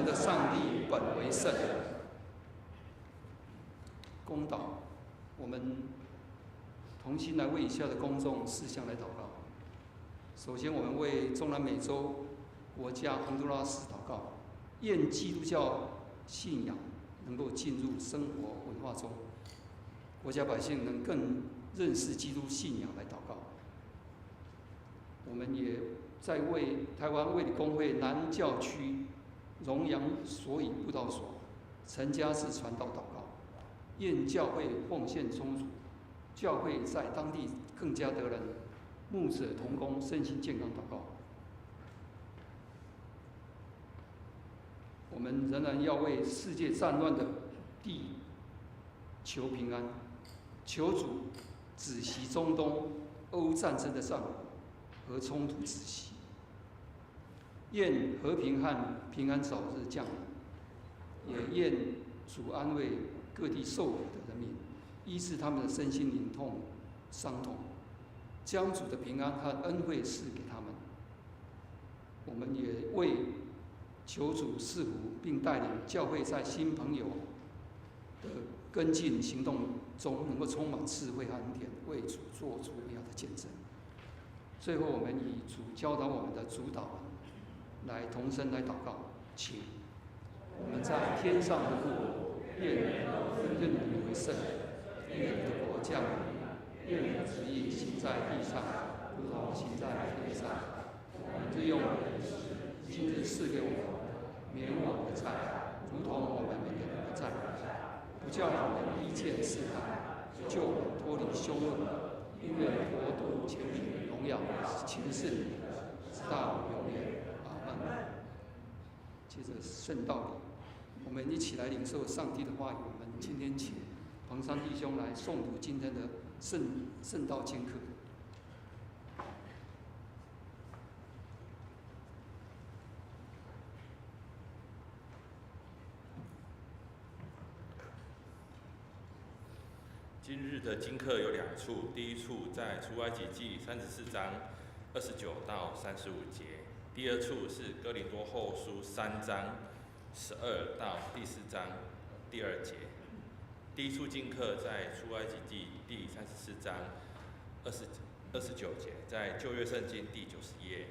的上帝本为圣。公祷，我们同心来为以下的公众事项来祷告。首先，我们为中南美洲国家洪都拉斯祷告，愿基督教信仰能够进入生活文化中，国家百姓能更认识基督信仰来祷告。我们也在为台湾卫理公会南教区荣阳所以布道所陈家士传道祷告，愿教会奉献充足，教会在当地更加得人，牧者同工，身心健康祷告。我们仍然要为世界战乱的地求平安，求主止息中东俄乌战争的战火和冲突止息，愿和平和平安早日降临，也愿主安慰各地受苦的人民，医治他们的身心灵伤痛，将主的平安和恩惠赐给他们。我们也为求主赐福，并带领教会在新朋友的跟进行动中，能够充满智慧和恩典，为主做出美好的见证。最后，我们以主教导我们的主祷文来同声来祷告，请我们在天上的父，愿你为圣，愿你的国降临，愿你的旨意行在地上，如同行在天上。我们日用的今日赐给我们，免我们的债，如同我们免人的债，不叫我们遇见试探，救我们脱离凶恶。因为国度、权柄、荣耀，全是你的，直到永远。阿门。接着圣道理，我们一起来领受上帝的话语。我们今天请彭山弟兄来诵读今天的圣道经课。今日的经课有2处，第一处在出埃及记34章29到35节，第二处是哥林多后书3章12到第4章第2节。第一处经课在出埃及记第34章29节，在旧约圣经第90页。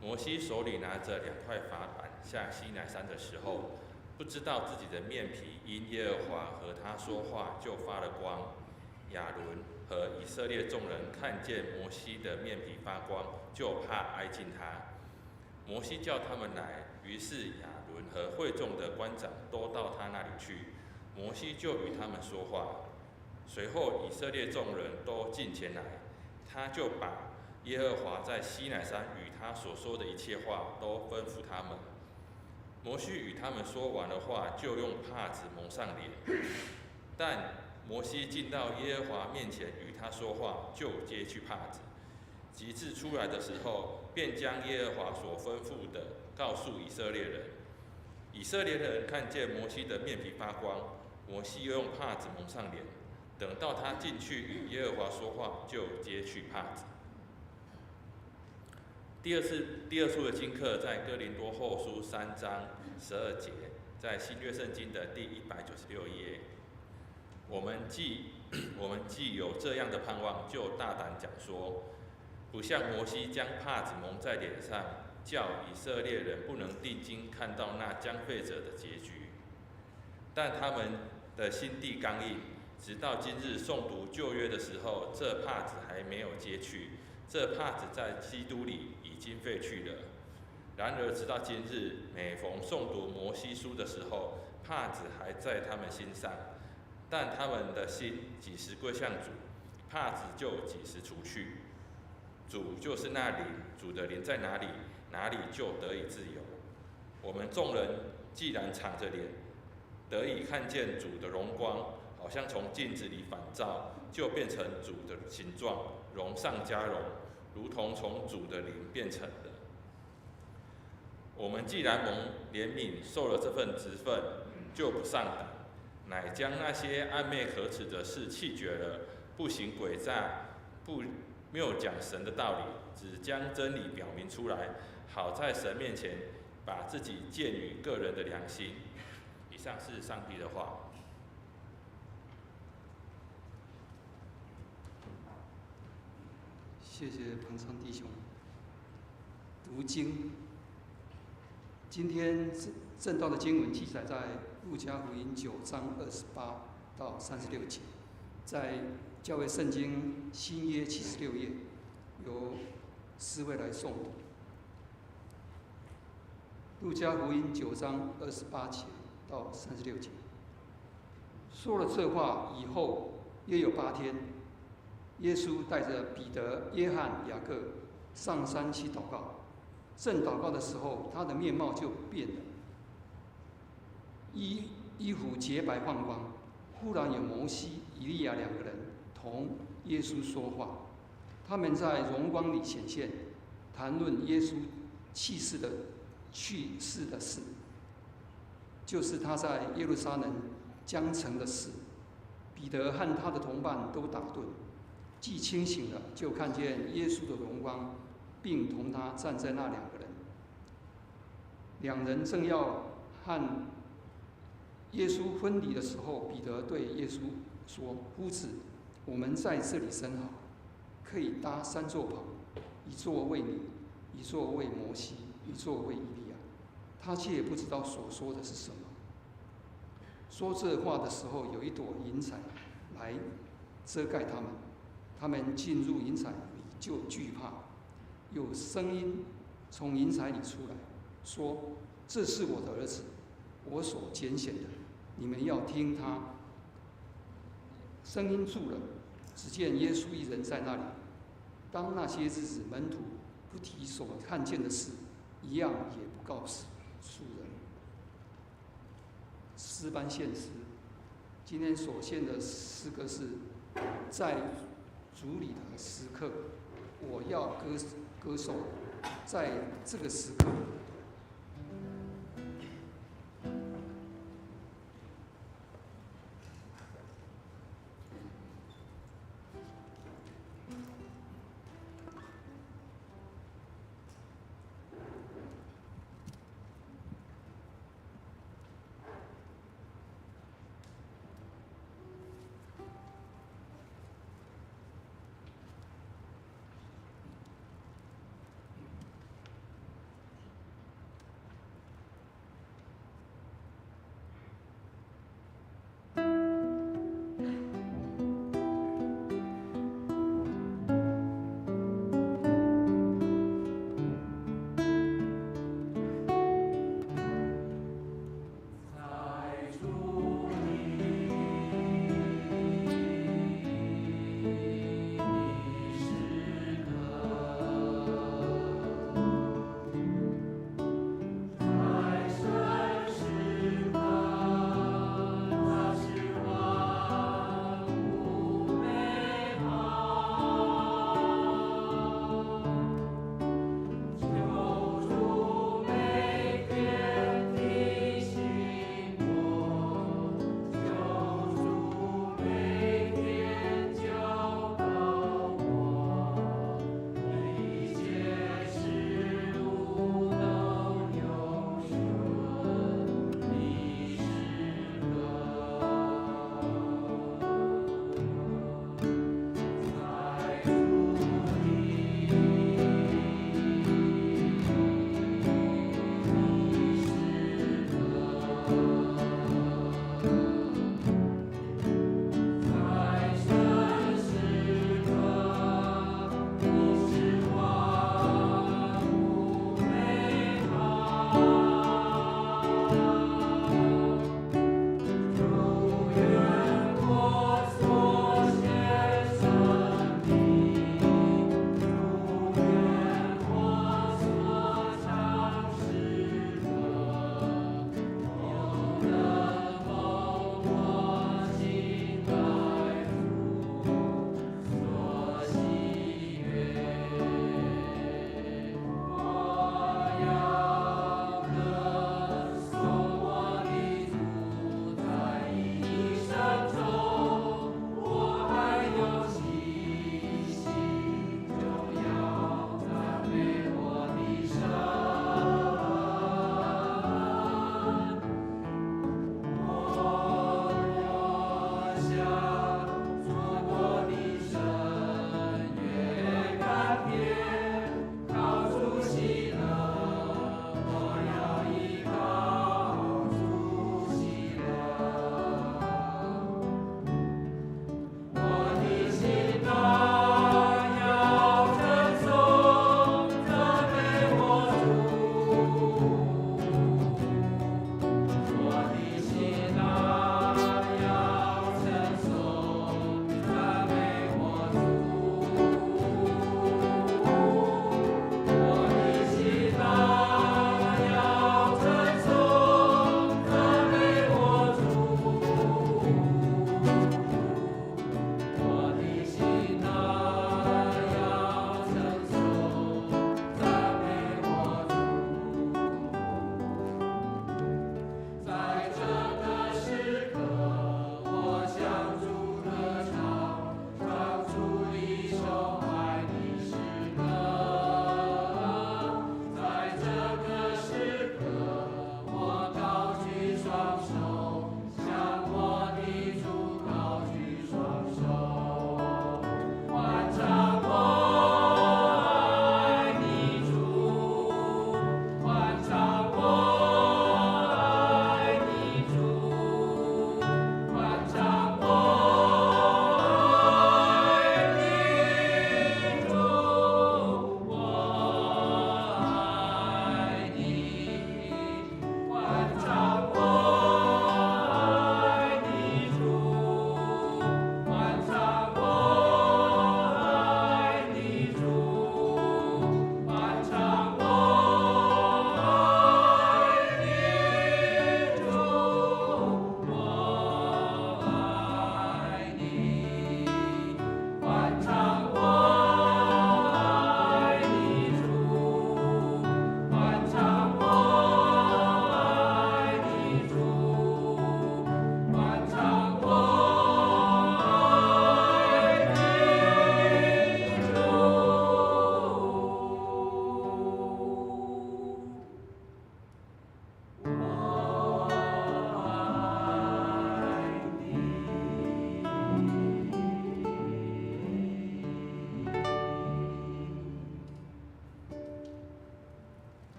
摩西手里拿着2块法板下西乃山的时候，不知道自己的面皮因耶和华和他说话就发了光。亚伦和以色列众人看见摩西的面皮发光，就怕挨近他。摩西叫他们来，于是亚伦和会众的官长都到他那里去，摩西就与他们说话。随后以色列众人都进前来，他就把耶和华在西乃山与他所说的一切话都吩咐他们。摩西与他们说完了话，就用帕子蒙上脸。但摩西进到耶和华面前与他说话，就揭去帕子。及至出来的时候，便将耶和华所吩咐的告诉以色列人。以色列人看见摩西的面皮发光，摩西又用帕子蒙上脸。等到他进去与耶和华说话，就揭去帕子。第二处的经课在哥林多后书3章12节，在新约圣经的第196页。我们既有这样的盼望，就大胆讲说，不像摩西将帕子蒙在脸上，叫以色列人不能定睛看到那将废者的结局。但他们的心地刚硬，直到今日诵读旧约的时候，这帕子还没有揭去。这帕子在基督里已经废去了。然而直到今日，每逢诵读摩西书的时候，帕子还在他们心上。但他们的心几时归向主，帕子就几时除去。主就是那灵，主的灵在哪里，哪里就得以自由。我们众人既然敞着脸，得以看见主的荣光，好像从镜子里反照，就变成主的形状，荣上加荣，如同从主的灵变成的。我们既然蒙怜悯，受了这份职分，就不上胆，乃将那些暧昧可耻的事弃绝了，不行诡诈，不谬讲神的道理，只将真理表明出来，好在神面前把自己鉴于个人的良心。以上是上帝的话。谢谢彭昌弟兄。读经，今天正道的经文记载在路加福音9章28到36节，在教会圣经新约76页，由4位来诵读。路加福音9章28节到36节，说了这话以后，约有8天，耶稣带着彼得、约翰、雅各上山去祷告。正祷告的时候，他的面貌就变了，衣服洁白放光。忽然有摩西、以利亚2个人同耶稣说话，他们在荣光里显现，谈论耶稣去世的事，就是他在耶路撒冷将成的事。彼得和他的同伴都打盹，既清醒了，就看见耶稣的荣光，并同他站在那2个人。2人正要和耶稣分离的时候，彼得对耶稣说：“夫子，我们在这里甚好，可以搭3座棚，一座为你，一座为摩西，一座为以利亚。”他却不知道所说的是什么。说这话的时候，有一朵云彩来遮盖他们。他们进入云彩里就惧怕。有声音从云彩里出来，说：“这是我的儿子，我所拣选的，你们要听他。”声音住了，只见耶稣一人在那里。当那些日子，门徒不提所看见的事，一样也不告诉人。诗班献诗，今天所献的诗歌是在主里的时刻，我要歌颂，在这个时刻。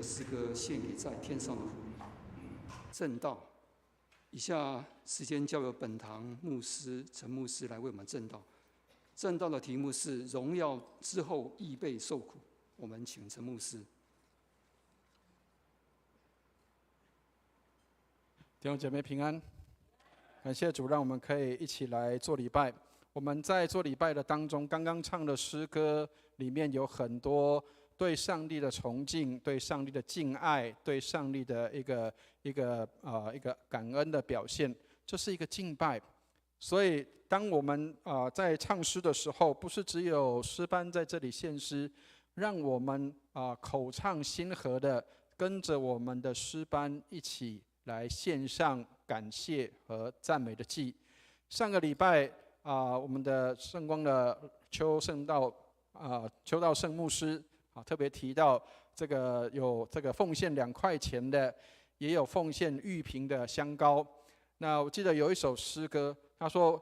的诗歌献给在天上的父。正道，以下时间交由本堂牧师陈牧师来为我们正道。正道的题目是荣耀之后亦备受苦。我们请陈牧师。弟兄姐妹平安，感谢主，让我们可以一起来做礼拜。我们在做礼拜的当中，刚刚唱的诗歌里面有很多对上帝的崇敬，对上帝的敬爱，对上帝的一个感恩的表现，这是一个敬拜。所以当我们在唱诗的时候，不是只有诗班在这里献诗，让我们口唱心和的跟着我们的诗班一起来献上感谢和赞美的祭。上个礼拜我们的圣光的邱道圣牧师特别提到这个有这个奉献2块钱的，也有奉献玉瓶的香膏。那我记得有一首诗歌，他说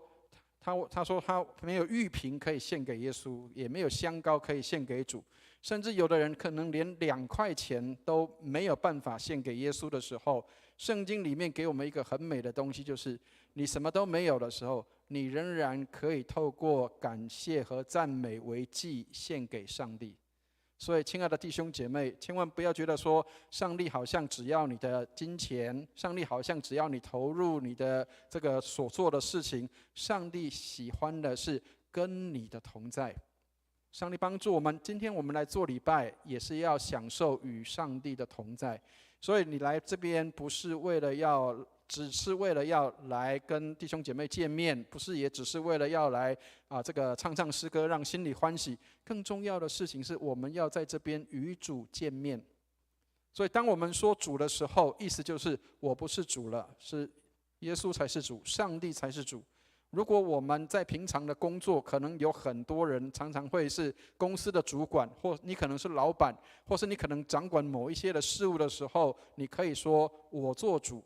他没有玉瓶可以献给耶稣，也没有香膏可以献给主，甚至有的人可能连2块钱都没有办法献给耶稣的时候，圣经里面给我们一个很美的东西，就是你什么都没有的时候，你仍然可以透过感谢和赞美为祭献给上帝。所以亲爱的弟兄姐妹，千万不要觉得说上帝好像只要你的金钱，上帝好像只要你投入你的这个所做的事情，上帝喜欢的是跟你的同在。上帝帮助我们，今天我们来做礼拜，也是要享受与上帝的同在。所以你来这边不是只是为了要来跟弟兄姐妹见面，不是也只是为了要来这个唱诗歌让心里欢喜。更重要的事情是我们要在这边与主见面。所以当我们说主的时候，意思就是我不是主了，是耶稣才是主，上帝才是主。如果我们在平常的工作，可能有很多人常常会是公司的主管，或你可能是老板，或是你可能掌管某一些的事物的时候，你可以说我做主。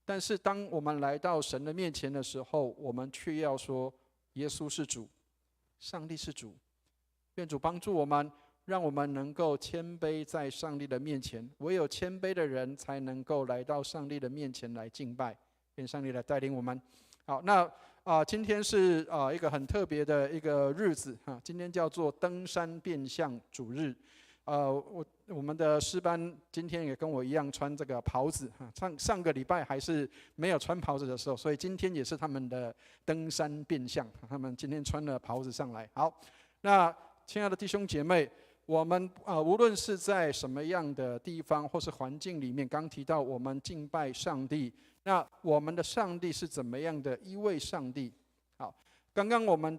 但是当我们来到神的面前的时候，我们却要说耶稣是主，上帝是主。愿主帮助我们，让我们能够谦卑在上帝的面前，唯有谦卑的人才能够来到上帝的面前来敬拜。愿上帝来带领我们。好，那今天是一个很特别的一个日子今天叫做登山变相主日。我们的诗班今天也跟我一样穿这个袍子上个礼拜还是没有穿袍子的时候，所以今天也是他们的登山变相，他们今天穿了袍子上来。好，那亲爱的弟兄姐妹，我们无论是在什么样的地方或是环境里面，刚提到我们敬拜上帝，那我们的上帝是怎么样的一位上帝？好，刚刚我们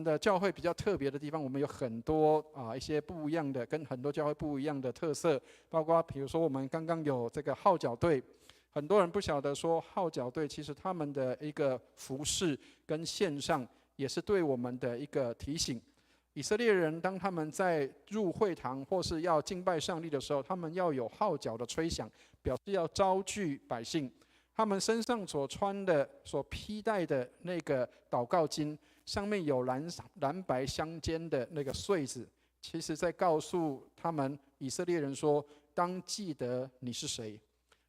的教会比较特别的地方，我们有很多一些不一样的，跟很多教会不一样的特色，包括比如说我们刚刚有这个号角队，很多人不晓得说号角队其实他们的一个服事跟线上也是对我们的一个提醒。以色列人当他们在入会堂或是要敬拜上帝的时候，他们要有号角的吹响，表示要招聚百姓。他们身上所穿的、所披戴的那个祷告巾，上面有蓝白相间的那个穗子，其实在告诉他们以色列人说：当记得你是谁。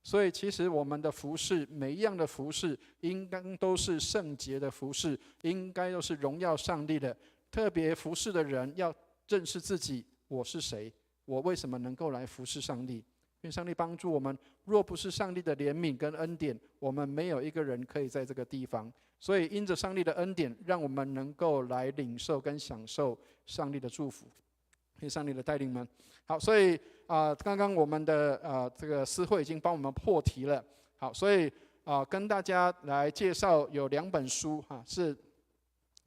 所以，其实我们的服事，每一样的服事，应该都是圣洁的服事，应该都是荣耀上帝的。特别服事的人要认识自己，我是谁，我为什么能够来服事上帝？愿上帝帮助我们。若不是上帝的怜悯跟恩典，我们没有一个人可以在这个地方。所以因着上帝的恩典，让我们能够来领受跟享受上帝的祝福。愿上帝的带领们。好，所以刚刚我们的这个司会已经帮我们破题了。好，所以跟大家来介绍有2本书是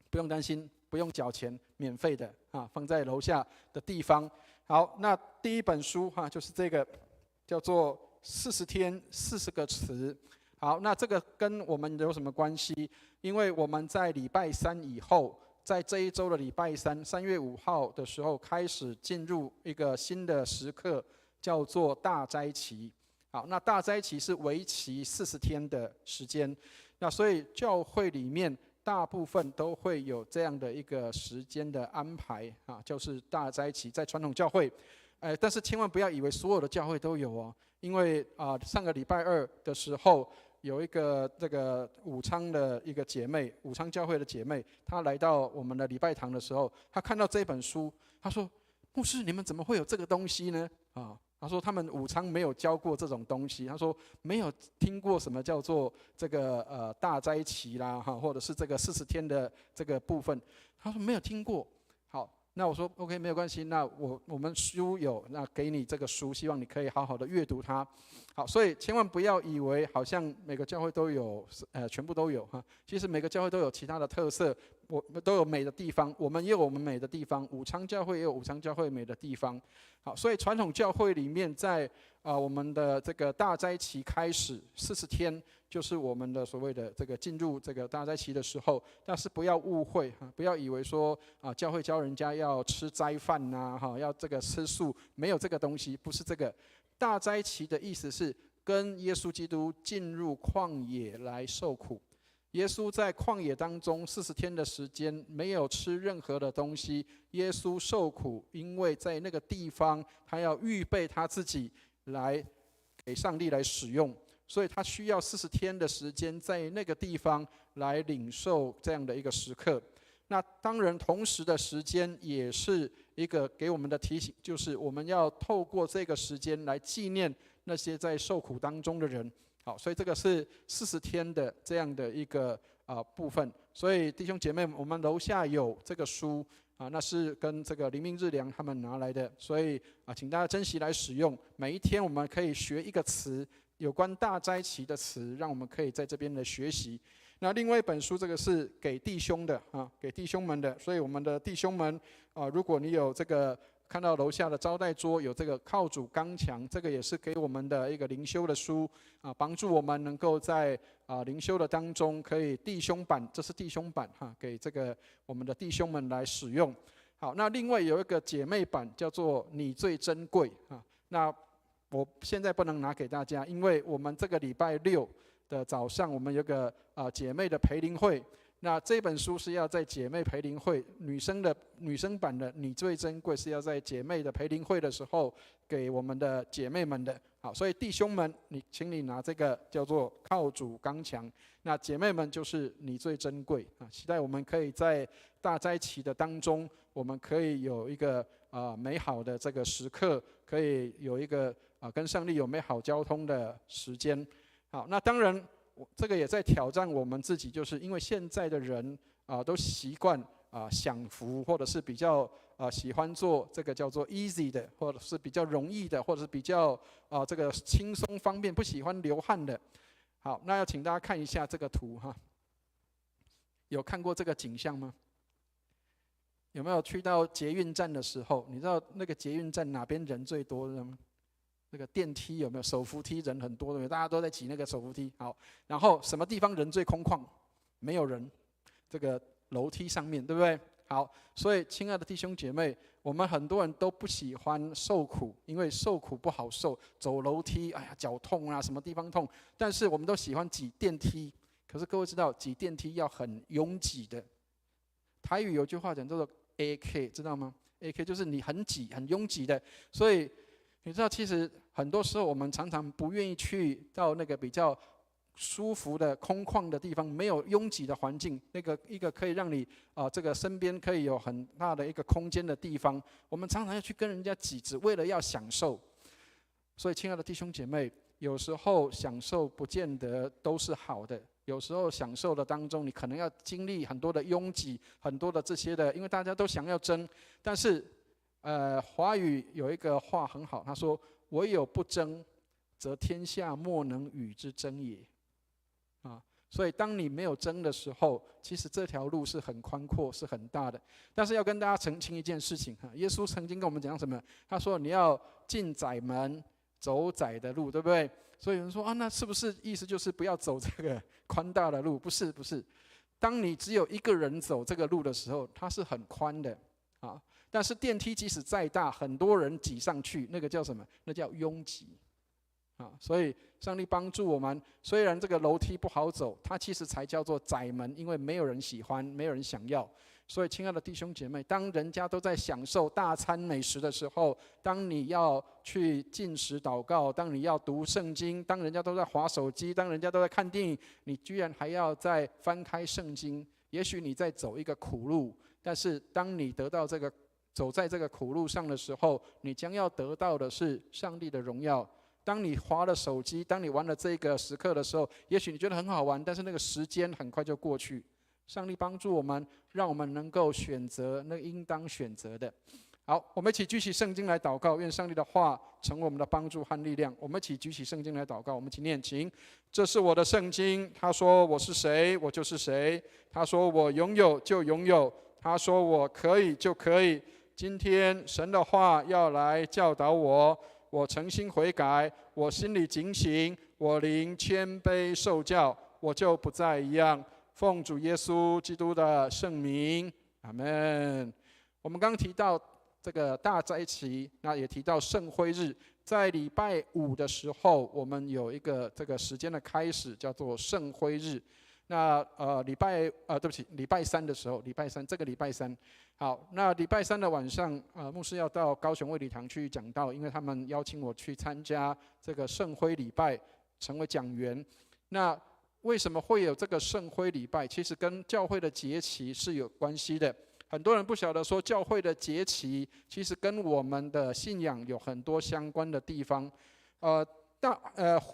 不用担心，不用缴钱，免费的放在楼下的地方。好，那第一本书就是这个，叫做40天40个词。好，那这个跟我们有什么关系？因为我们在礼拜3以后，在这一周的礼拜3，3月5号的时候开始进入一个新的时刻，叫做大斋期。好，那大斋期是为期40天的时间。那所以教会里面大部分都会有这样的一个时间的安排就是大斋期，在传统教会但是千万不要以为所有的教会都有哦，因为上个礼拜二的时候，有一个这个武昌的一个姐妹，武昌教会的姐妹，她来到我们的礼拜堂的时候，她看到这本书，她说：“牧师，你们怎么会有这个东西呢？”她说他们武昌没有教过这种东西，她说没有听过什么叫做这个大斋期啦，或者是这个40天的这个部分，她说没有听过。好。那我说 OK 没有关系，那我们书有，那给你这个书，希望你可以好好的阅读它。好，所以千万不要以为好像每个教会都有，全部都有哈。其实每个教会都有其他的特色，我们都有美的地方，我们也有我们美的地方。武昌教会也有武昌教会美的地方。好，所以传统教会里面在我们的这个大斋期开始40天。就是我们的所谓的这个进入这个大斋期的时候，但是不要误会不要以为说教会教人家要吃斋饭呐，要这个吃素，没有这个东西，不是这个。大斋期的意思是跟耶稣基督进入旷野来受苦。耶稣在旷野当中40天的时间没有吃任何的东西，耶稣受苦，因为在那个地方他要预备他自己来给上帝来使用。所以他需要40天的时间，在那个地方来领受这样的一个时刻。那当然，同时的时间也是一个给我们的提醒，就是我们要透过这个时间来纪念那些在受苦当中的人。好，所以这个是40天的这样的一个部分。所以弟兄姐妹，我们楼下有这个书那是跟这个灵命日粮他们拿来的，所以请大家珍惜来使用。每一天我们可以学一个词。有关大斋期的词，让我们可以在这边来学习。那另外一本书，这个是给弟兄的给弟兄们的。所以我们的弟兄们如果你有这个看到楼下的招待桌有这个靠主刚强，这个也是给我们的一个灵修的书帮助我们能够在灵修的当中可以弟兄版，这是弟兄版给这个我们的弟兄们来使用。好，那另外有一个姐妹版叫做你最珍贵那我现在不能拿给大家，因为我们这个礼拜6的早上，我们有个姐妹的培灵会。那这本书是要在姐妹培灵会，女生版的《你最珍贵》是要在姐妹的培灵会的时候给我们的姐妹们的。好，所以弟兄们，请你拿这个叫做靠主刚强。那姐妹们就是你最珍贵期待我们可以在大斋期的当中，我们可以有一个美好的这个时刻，可以有一个跟上帝有美好交通的时间。好，那当然这个也在挑战我们自己，就是因为现在的人都习惯享福，或者是比较喜欢做这个叫做 easy 的，或者是比较容易的，或者是比较这个轻松方便，不喜欢流汗的。好，那要请大家看一下这个图有看过这个景象吗？有没有去到捷运站的时候，你知道那个捷运站哪边人最多的吗？那个电梯有没有？手扶梯人很多的，大家都在挤那个手扶梯。好，然后什么地方人最空旷？没有人，这个楼梯上面，对不对？好，所以亲爱的弟兄姐妹，我们很多人都不喜欢受苦，因为受苦不好受，走楼梯，哎呀，脚痛什么地方痛。但是我们都喜欢挤电梯，可是各位知道，挤电梯要很拥挤的。台语有句话讲叫做 AK， 知道吗？ AK 就是你很挤、很拥挤的，所以。你知道，其实很多时候我们常常不愿意去到那个比较舒服的、空旷的地方，没有拥挤的环境，那个一个可以让你这个身边可以有很大的一个空间的地方，我们常常要去跟人家挤，只为了要享受。所以，亲爱的弟兄姐妹，有时候享受不见得都是好的，有时候享受的当中，你可能要经历很多的拥挤，很多的这些的，因为大家都想要争，但是。华语有一个话很好，他说：“唯有不争，则天下莫能与之争也。”所以当你没有争的时候，其实这条路是很宽阔、是很大的。但是要跟大家澄清一件事情耶稣曾经跟我们讲什么？他说：“你要进窄门，走窄的路，对不对？”所以有人说那是不是意思就是不要走这个宽大的路？不是，不是。当你只有一个人走这个路的时候，它是很宽的但是电梯即使再大，很多人挤上去，那个叫什么？那叫拥挤。所以上帝帮助我们，虽然这个楼梯不好走，它其实才叫做窄门，因为没有人喜欢，没有人想要。所以亲爱的弟兄姐妹，当人家都在享受大餐美食的时候，当你要去禁食祷告，当你要读圣经，当人家都在滑手机，当人家都在看电影，你居然还要再翻开圣经，也许你在走一个苦路，但是当你走在这个苦路上的时候，你将要得到的是上帝的荣耀。当你滑了手机，当你玩了这个时刻的时候，也许你觉得很好玩，但是那个时间很快就过去。上帝帮助我们，让我们能够选择那应当选择的。好，我们一起举起圣经来祷告，愿上帝的话成为我们的帮助和力量。我们一起举起圣经来祷告，我们一起念经。这是我的圣经，他说我是谁，我就是谁；他说我拥有就拥有，他说我可以就可以。今天神的话要来教导我，我诚心悔改，我心里警醒，我灵谦卑受教，我就不再一样。奉主耶稣基督的圣名，阿们。我们刚提到这个大斋期，那也提到圣灰日，在礼拜五的时候，我们有一个这个时间的开始，叫做圣灰日。那礼拜三的时候，这个礼拜三，好，那礼拜三的晚上，牧师要到高雄卫理堂去讲道，因为他们邀请我去参加这个圣灰礼拜，成为讲员。那为什么会有这个圣灰礼拜？其实跟教会的节期是有关系的。很多人不晓得说，教会的节期其实跟我们的信仰有很多相关的地方。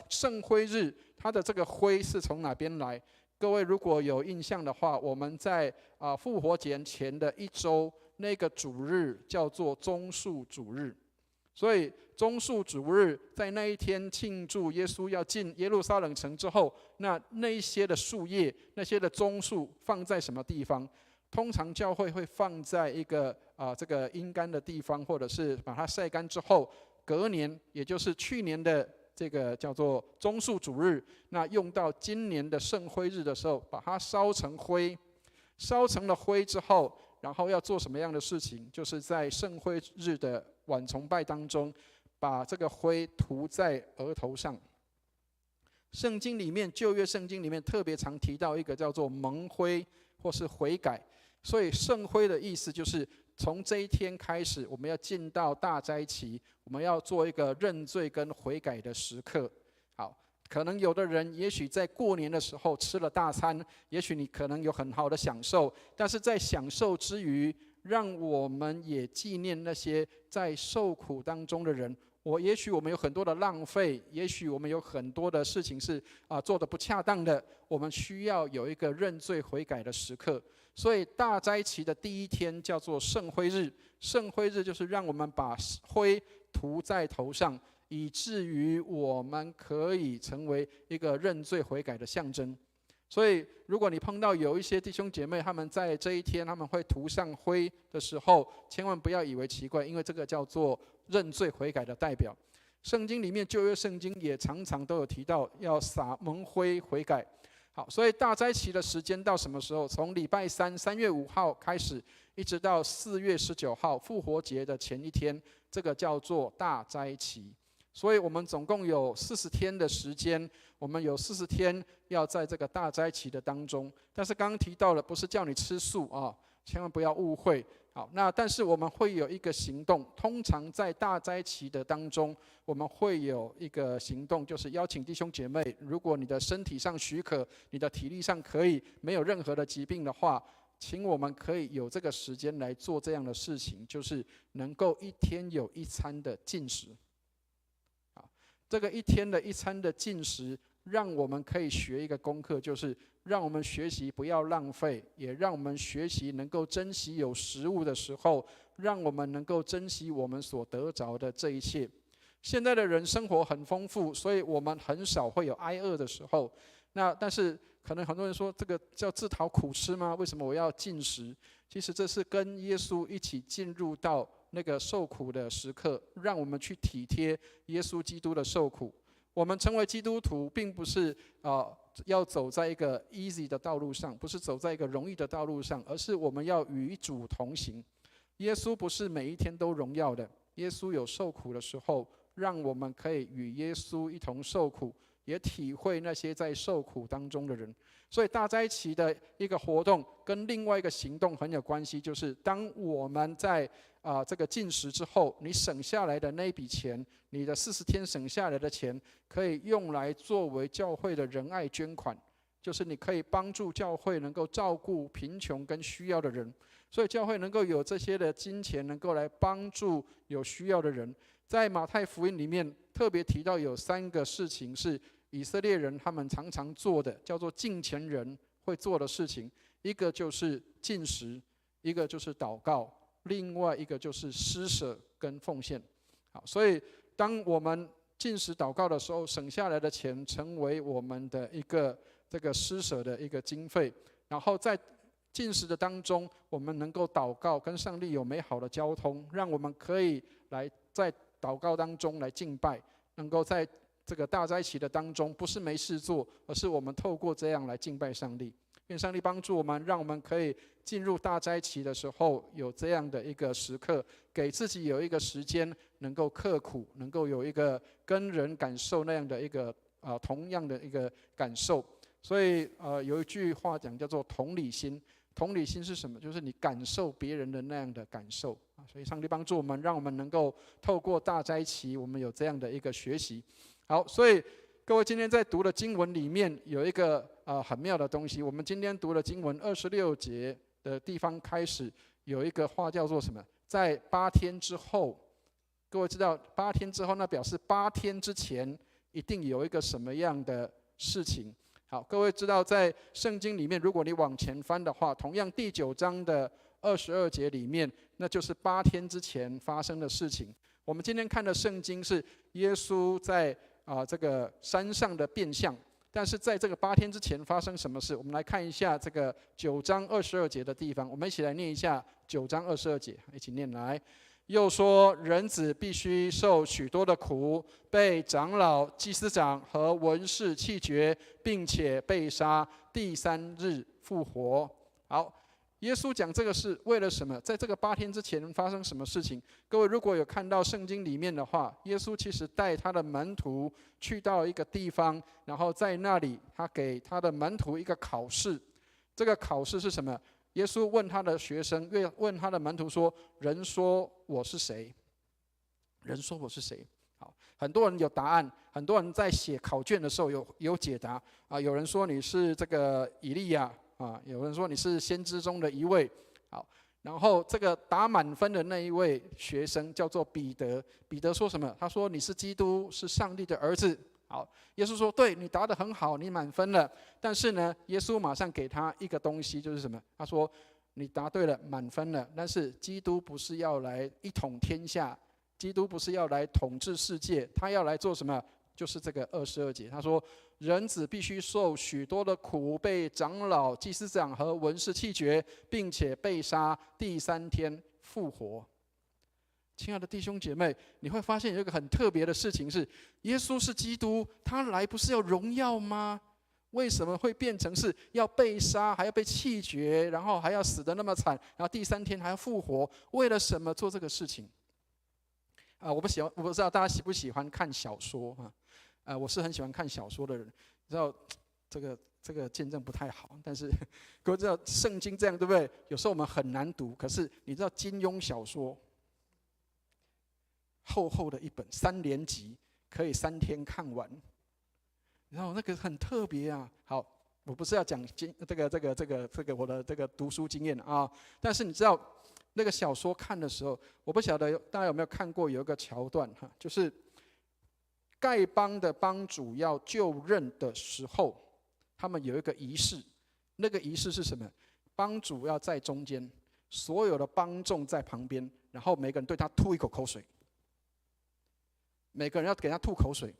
圣灰日，它的这个灰是从哪边来？各位如果有印象的话，我们在复活节前的一周，那个主日叫做棕树主日。所以棕树主日在那一天庆祝耶稣要进耶路撒冷城之后，那一些的树叶，那些的棕树放在什么地方？通常教会会放在一个这个阴干的地方，或者是把它晒干之后，隔年也就是去年的这个叫做棕树主日，那用到今年的圣灰日的时候，把它烧成灰，烧成了灰之后，然后要做什么样的事情？就是在圣灰日的晚崇拜当中，把这个灰涂在额头上。圣经里面，旧约圣经里面特别常提到一个叫做蒙灰或是悔改，所以圣灰的意思就是从这一天开始，我们要进到大斋期，我们要做一个认罪跟悔改的时刻。好，可能有的人也许在过年的时候吃了大餐，也许你可能有很好的享受，但是在享受之余，让我们也纪念那些在受苦当中的人。也许我们有很多的浪费，也许我们有很多的事情是做得不恰当的，我们需要有一个认罪悔改的时刻。所以大斋期的第一天叫做圣灰日，圣灰日就是让我们把灰涂在头上，以至于我们可以成为一个认罪悔改的象征。所以如果你碰到有一些弟兄姐妹，他们在这一天他们会涂上灰的时候，千万不要以为奇怪，因为这个叫做认罪悔改的代表。圣经里面，旧约圣经也常常都有提到要撒蒙灰悔改。好，所以大斋期的时间到什么时候？从礼拜三3月5号开始，一直到4月19号复活节的前一天，这个叫做大斋期。所以我们总共有40天的时间，我们有40天要在这个大斋期的当中。但是刚刚提到了，不是叫你吃素啊，千万不要误会。好，那但是我们会有一个行动，通常在大斋期的当中，我们会有一个行动，就是邀请弟兄姐妹，如果你的身体上许可，你的体力上可以，没有任何的疾病的话，请我们可以有这个时间来做这样的事情，就是能够一天有一餐的禁食。这个一天的一餐的禁食，让我们可以学一个功课，就是让我们学习不要浪费，也让我们学习能够珍惜有食物的时候，让我们能够珍惜我们所得着的这一切。现在的人生活很丰富，所以我们很少会有挨饿的时候。但是可能很多人说，这个叫自讨苦吃吗？为什么我要禁食？其实这是跟耶稣一起进入到那个受苦的时刻，让我们去体贴耶稣基督的受苦。我们成为基督徒，并不是要走在一个 easy 的道路上，不是走在一个容易的道路上，而是我们要与主同行。耶稣不是每一天都荣耀的，耶稣有受苦的时候，让我们可以与耶稣一同受苦，也体会那些在受苦当中的人。所以大斋期的一个活动跟另外一个行动很有关系，就是当我们在这个禁食之后，你省下来的那一笔钱，你的40天省下来的钱，可以用来作为教会的仁爱捐款，就是你可以帮助教会能够照顾贫穷跟需要的人。所以教会能够有这些的金钱，能够来帮助有需要的人。在马太福音里面特别提到有3个事情是以色列人他们常常做的，叫做敬虔人会做的事情。一个就是禁食，一个就是祷告，另外一个就是施舍跟奉献。好，所以当我们禁食祷告的时候，省下来的钱成为我们的一个这个施舍的一个经费。然后在禁食的当中，我们能够祷告，跟上帝有美好的交通，让我们可以来在祷告当中来敬拜，能够在这个大斋期的当中，不是没事做，而是我们透过这样来敬拜上帝。愿上帝帮助我们，让我们可以进入大斋期的时候，有这样的一个时刻，给自己有一个时间，能够刻苦，能够有一个跟人感受那样的一个同样的一个感受。所以有一句话讲叫做同理心。同理心是什么？就是你感受别人的那样的感受。所以上帝帮助我们，让我们能够透过大斋期，我们有这样的一个学习。好，所以各位今天在读的经文里面有一个很妙的东西。我们今天读的经文26节的地方开始有一个话叫做什么？在8天之后。各位知道8天之后，那表示8天之前一定有一个什么样的事情。好，各位知道在圣经里面，如果你往前翻的话，同样第9章的22节里面，那就是8天之前发生的事情。我们今天看的圣经是耶稣在这个山上的变相，但是在这个8天之前发生什么事？我们来看一下这个9章22节的地方，我们一起来念一下9章22节，一起念来。又说，人子必须受许多的苦，被长老、祭司长和文士弃绝，并且被杀，第3日复活。好，耶稣讲这个是为了什么？在这个8天之前发生什么事情？各位如果有看到圣经里面的话，耶稣其实带他的门徒去到一个地方，然后在那里他给他的门徒一个考试。这个考试是什么？耶稣问他的学生，问他的门徒说：“人说我是谁？”人说我是谁？好，很多人有答案，很多人在写考卷的时候有解答啊。有人说你是这个以利亚啊，有人说你是先知中的一位。好，然后这个打满分的那一位学生叫做彼得。彼得说什么？他说：“你是基督，是上帝的儿子。”好，耶稣说：“对，你答得很好，你满分了。”但是呢，耶稣马上给他一个东西，就是什么？他说：“你答对了，满分了。但是基督不是要来一统天下，基督不是要来统治世界，他要来做什么？就是这个22节。他说：人子必须受许多的苦，被长老、祭司长和文士弃绝，并且被杀，第3天复活。”亲爱的弟兄姐妹，你会发现有一个很特别的事情是，耶稣是基督，他来不是要荣耀吗？为什么会变成是要被杀，还要被弃绝，然后还要死得那么惨，然后第3天还要复活？为了什么做这个事情？我不知道大家喜不喜欢看小说啊？我是很喜欢看小说的人，你知道这个见证不太好，但是各位知道圣经这样对不对？有时候我们很难读，可是你知道金庸小说。厚厚的一本3连集，可以3天看完，然后那个很特别啊。好，我不是要讲这个我的这个读书经验啊，但是你知道那个小说看的时候，我不晓得大家有没有看过有一个桥段哈，就是丐帮的帮主要就任的时候，他们有一个仪式，那个仪式是什么？帮主要在中间，所有的帮众在旁边，然后每个人对他吐一口口水。每个人要给他吐口水，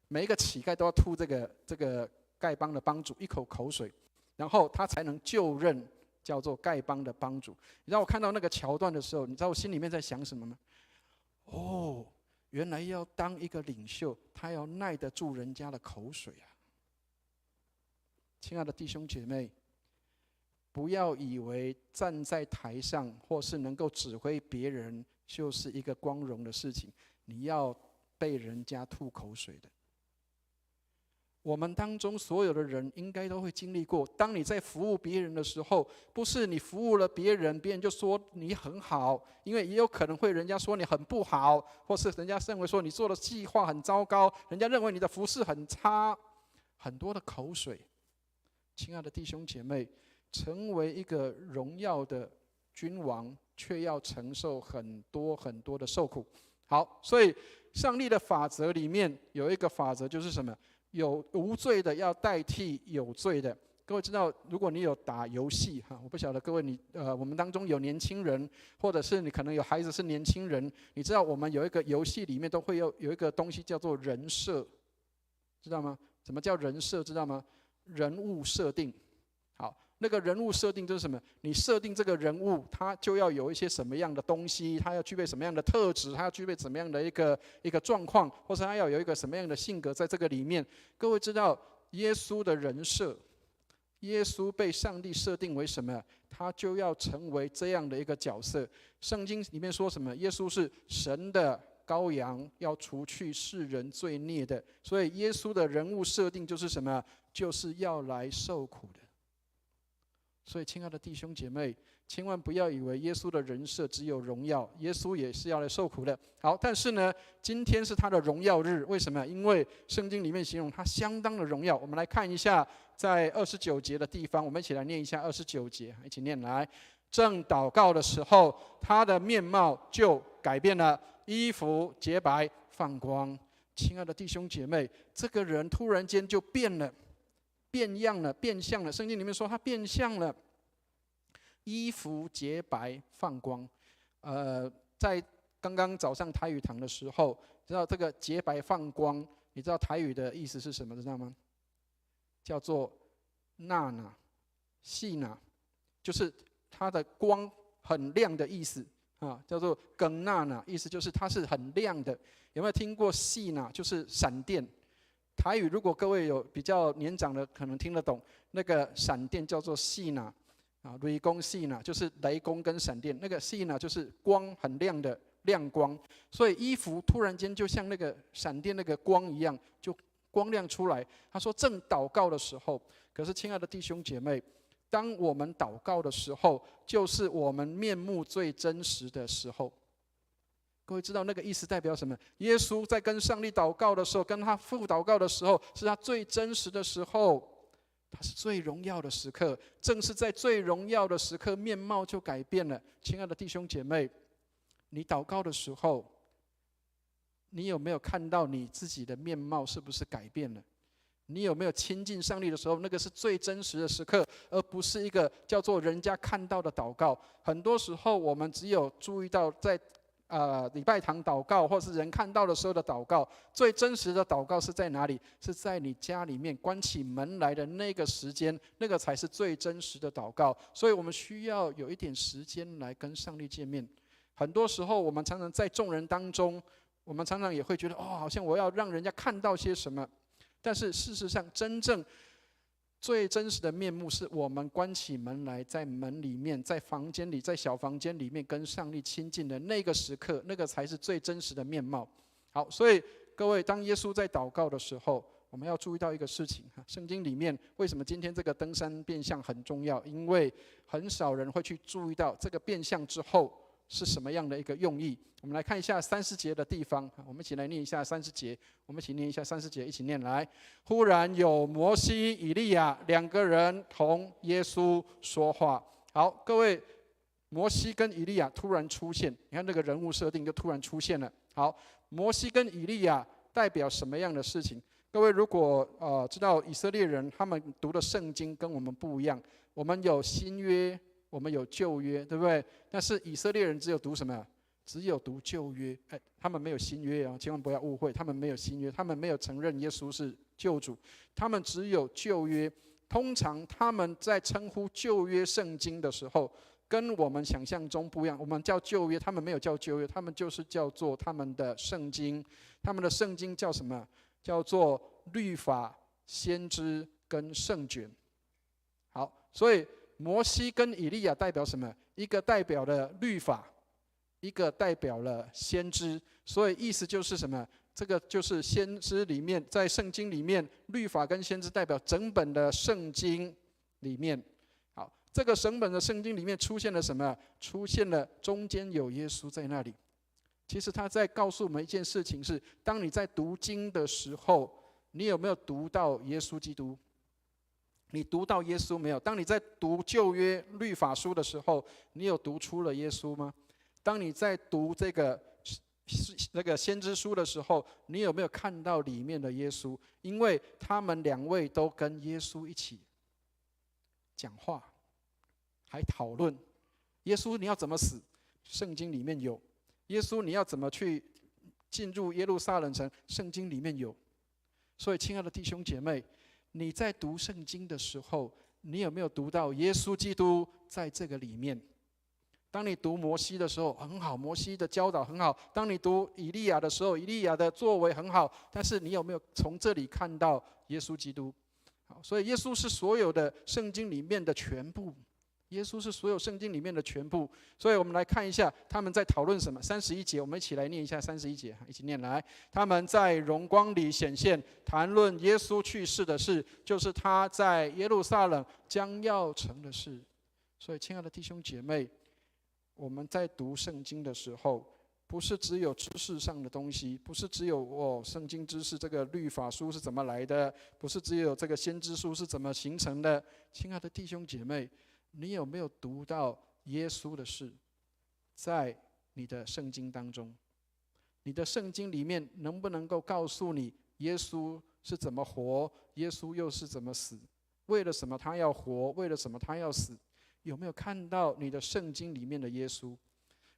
每一个乞丐都要吐这个丐帮的帮主一口口水，然后他才能就任叫做丐帮的帮主。你知道我看到那个桥段的时候，你知道我心里面在想什么吗？哦，原来要当一个领袖，他要耐得住人家的口水啊！亲爱的弟兄姐妹，不要以为站在台上或是能够指挥别人就是一个光荣的事情，你要被人家吐口水的。我们当中所有的人应该都会经历过，当你在服务别人的时候，不是你服务了别人，别人就说你很好，因为也有可能会人家说你很不好，或是人家认为说你做的计划很糟糕，人家认为你的服事很差，很多的口水。亲爱的弟兄姐妹，成为一个荣耀的君王，却要承受很多很多的受苦。好，所以上帝的法则里面有一个法则，就是什么？有无罪的要代替有罪的。各位知道，如果你有打游戏哈，我不晓得各位我们当中有年轻人，或者是你可能有孩子是年轻人，你知道我们有一个游戏里面都会有一个东西叫做人设，知道吗？什么叫人设？知道吗？人物设定。好，那个人物设定就是什么？你设定这个人物，他就要有一些什么样的东西，他要具备什么样的特质，他要具备什么样的一个状况，或是他要有一个什么样的性格在这个里面。各位知道耶稣的人设，耶稣被上帝设定为什么？他就要成为这样的一个角色。圣经里面说什么？耶稣是神的羔羊，要除去世人罪孽的。所以耶稣的人物设定就是什么？就是要来受苦的。所以，亲爱的弟兄姐妹，千万不要以为耶稣的人设只有荣耀，耶稣也是要来受苦的。好，但是呢，今天是他的荣耀日，为什么？因为圣经里面形容他相当的荣耀。我们来看一下，在29节的地方，我们一起来念一下29节，一起念来。正祷告的时候，他的面貌就改变了，衣服洁白放光。亲爱的弟兄姐妹，这个人突然间就变了。变样了，变相了。圣经里面说他变相了，衣服洁白放光。在刚刚早上台语堂的时候，知道这个洁白放光，你知道台语的意思是什么？知道吗？叫做娜娜、细娜，就是它的光很亮的意思啊，叫做更娜娜，意思就是它是很亮的。有没有听过细娜？就是闪电。台语如果各位有比较年长的，可能听得懂，那个闪电叫做细娜啊，雷公细娜就是雷公跟闪电，那个细娜就是光很亮的亮光，所以衣服突然间就像那个闪电那个光一样，就光亮出来。他说正祷告的时候，可是亲爱的弟兄姐妹，当我们祷告的时候，就是我们面目最真实的时候。各位知道那个意思代表什么？耶稣在跟上帝祷告的时候，跟他父祷告的时候，是他最真实的时候，他是最荣耀的时刻。正是在最荣耀的时刻，面貌就改变了。亲爱的弟兄姐妹，你祷告的时候，你有没有看到你自己的面貌是不是改变了？你有没有亲近上帝的时候，那个是最真实的时刻，而不是一个叫做人家看到的祷告。很多时候，我们只有注意到在礼拜堂祷告，或是人看到的时候的祷告，最真实的祷告是在哪里？是在你家里面关起门来的那个时间，那个才是最真实的祷告。所以我们需要有一点时间来跟上帝见面。很多时候，我们常常在众人当中，我们常常也会觉得，好像我要让人家看到些什么。但是事实上，真正最真实的面目是我们关起门来，在门里面，在房间里，在小房间里面跟上帝亲近的那个时刻，那个才是最真实的面貌。好，所以各位，当耶稣在祷告的时候，我们要注意到一个事情。圣经里面为什么今天这个登山变相很重要？因为很少人会去注意到这个变相之后是什么样的一个用意。我们来看一下30节的地方，我们一起来念一下30节。我们一起念一下30节，一起念来。忽然有摩西、以利亚2个人同耶稣说话。好，各位，摩西跟以利亚突然出现，你看那个人物设定就突然出现了。好，摩西跟以利亚代表什么样的事情？各位如果知道以色列人他们读的圣经跟我们不一样，我们有新约，我们有旧约，对不对？但是以色列人只有读什么？只有读旧约，他们没有新约千万不要误会，他们没有新约，他们没有承认耶稣是救主，他们只有旧约。通常他们在称呼旧约圣经的时候，跟我们想象中不一样。我们叫旧约，他们没有叫旧约，他们就是叫做他们的圣经。他们的圣经叫什么？叫做律法、先知跟圣卷。好，所以摩西跟以利亚代表什么？一个代表了律法，一个代表了先知。所以意思就是什么？这个就是先知里面，在圣经里面，律法跟先知代表整本的圣经里面。好，这个整本的圣经里面出现了什么？出现了中间有耶稣在那里。其实他在告诉我们一件事情是：当你在读经的时候，你有没有读到耶稣基督？你读到耶稣没有？当你在读旧约律法书的时候，你有读出了耶稣吗？当你在读这个先知书的时候，你有没有看到里面的耶稣？因为他们两位都跟耶稣一起讲话，还讨论耶稣你要怎么死，圣经里面有；耶稣你要怎么去进入耶路撒冷城，圣经里面有。所以，亲爱的弟兄姐妹，你在读圣经的时候，你有没有读到耶稣基督在这个里面？当你读摩西的时候很好，摩西的教导很好；当你读以利亚的时候，以利亚的作为很好。但是你有没有从这里看到耶稣基督？好，所以耶稣是所有的圣经里面的全部。耶稣是所有圣经里面的全部。所以我们来看一下他们在讨论什么。31节，我们一起来念一下31节，一起念来。他们在荣光里显现，谈论耶稣去世的事，就是他在耶路撒冷将要成的事。所以，亲爱的弟兄姐妹，我们在读圣经的时候，不是只有知识上的东西，不是只有圣经知识，这个律法书是怎么来的，不是只有这个先知书是怎么形成的。亲爱的弟兄姐妹，你有没有读到耶稣的事在你的圣经当中？你的圣经里面能不能够告诉你耶稣是怎么活，耶稣又是怎么死？为了什么他要活？为了什么他要死？有没有看到你的圣经里面的耶稣？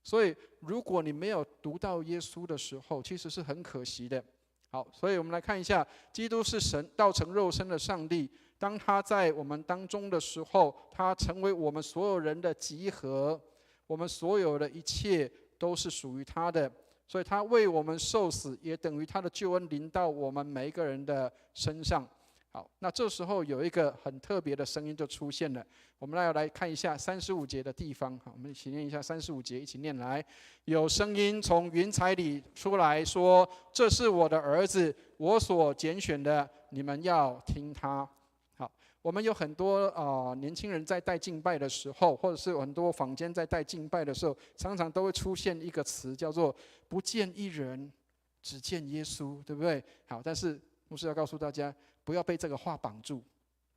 所以，如果你没有读到耶稣的时候，其实是很可惜的。好，所以我们来看一下，基督是神道成肉身的上帝。当他在我们当中的时候，他成为我们所有人的集合，我们所有的一切都是属于他的。所以他为我们受死，也等于他的救恩临到我们每一个人的身上。好，那这时候有一个很特别的声音就出现了。我们来看一下35节的地方。好，我们一起念一下35节，一起念来。有声音从云彩里出来说：“这是我的儿子，我所拣选的，你们要听他。”好，我们有很多年轻人在带敬拜的时候，或者是很多坊间在带敬拜的时候，常常都会出现一个词，叫做“不见一人，只见耶稣”，对不对？好，但是牧师要告诉大家，不要被这个话绑住，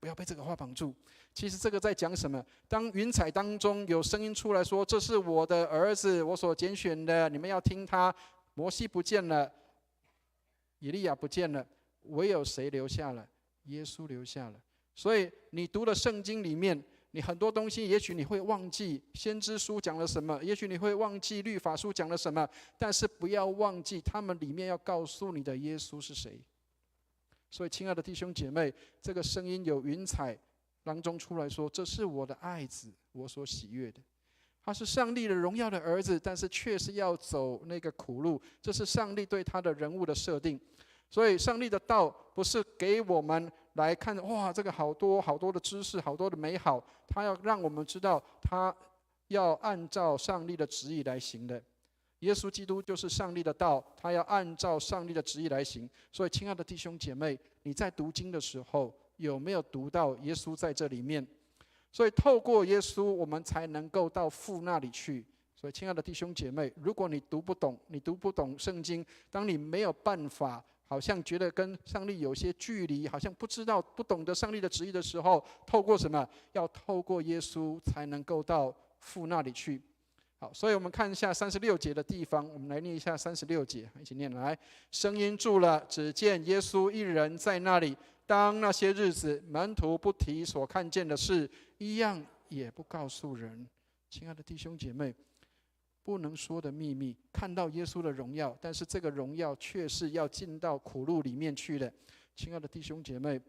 不要被这个话绑住。其实这个在讲什么？当云彩当中有声音出来说：“这是我的儿子，我所拣选的，你们要听他。”摩西不见了，以利亚不见了，唯有谁留下了？耶稣留下了。所以你读了圣经里面，你很多东西也许你会忘记先知书讲了什么，也许你会忘记律法书讲了什么，但是不要忘记他们里面要告诉你的耶稣是谁。所以，亲爱的弟兄姐妹，这个声音有云彩当中出来说：“这是我的爱子，我所喜悦的。”他是上帝的荣耀的儿子，但是却是要走那个苦路。这是上帝对他的人物的设定。所以，上帝的道不是给我们来看，哇，这个好多好多的知识，好多的美好。他要让我们知道，他要按照上帝的旨意来行的。耶稣基督就是上帝的道，他要按照上帝的旨意来行。所以，亲爱的弟兄姐妹，你在读经的时候，有没有读到耶稣在这里面？所以，透过耶稣，我们才能够到父那里去。所以，亲爱的弟兄姐妹，如果你读不懂圣经，当你没有办法，好像觉得跟上帝有些距离，好像不懂得上帝的旨意的时候，透过什么？要透过耶稣才能够到父那里去。好，所以我们看一下36节的地方，我们来念一下36节，一起念来。声音住了，只见耶稣一人在那里。当那些日子，门徒不提所看见的事，一样也不告诉人。亲爱的弟兄姐妹，不能说的秘密，看到耶稣的荣耀，但是这个荣耀却是要进到苦路里面去的。亲爱的弟兄姐妹，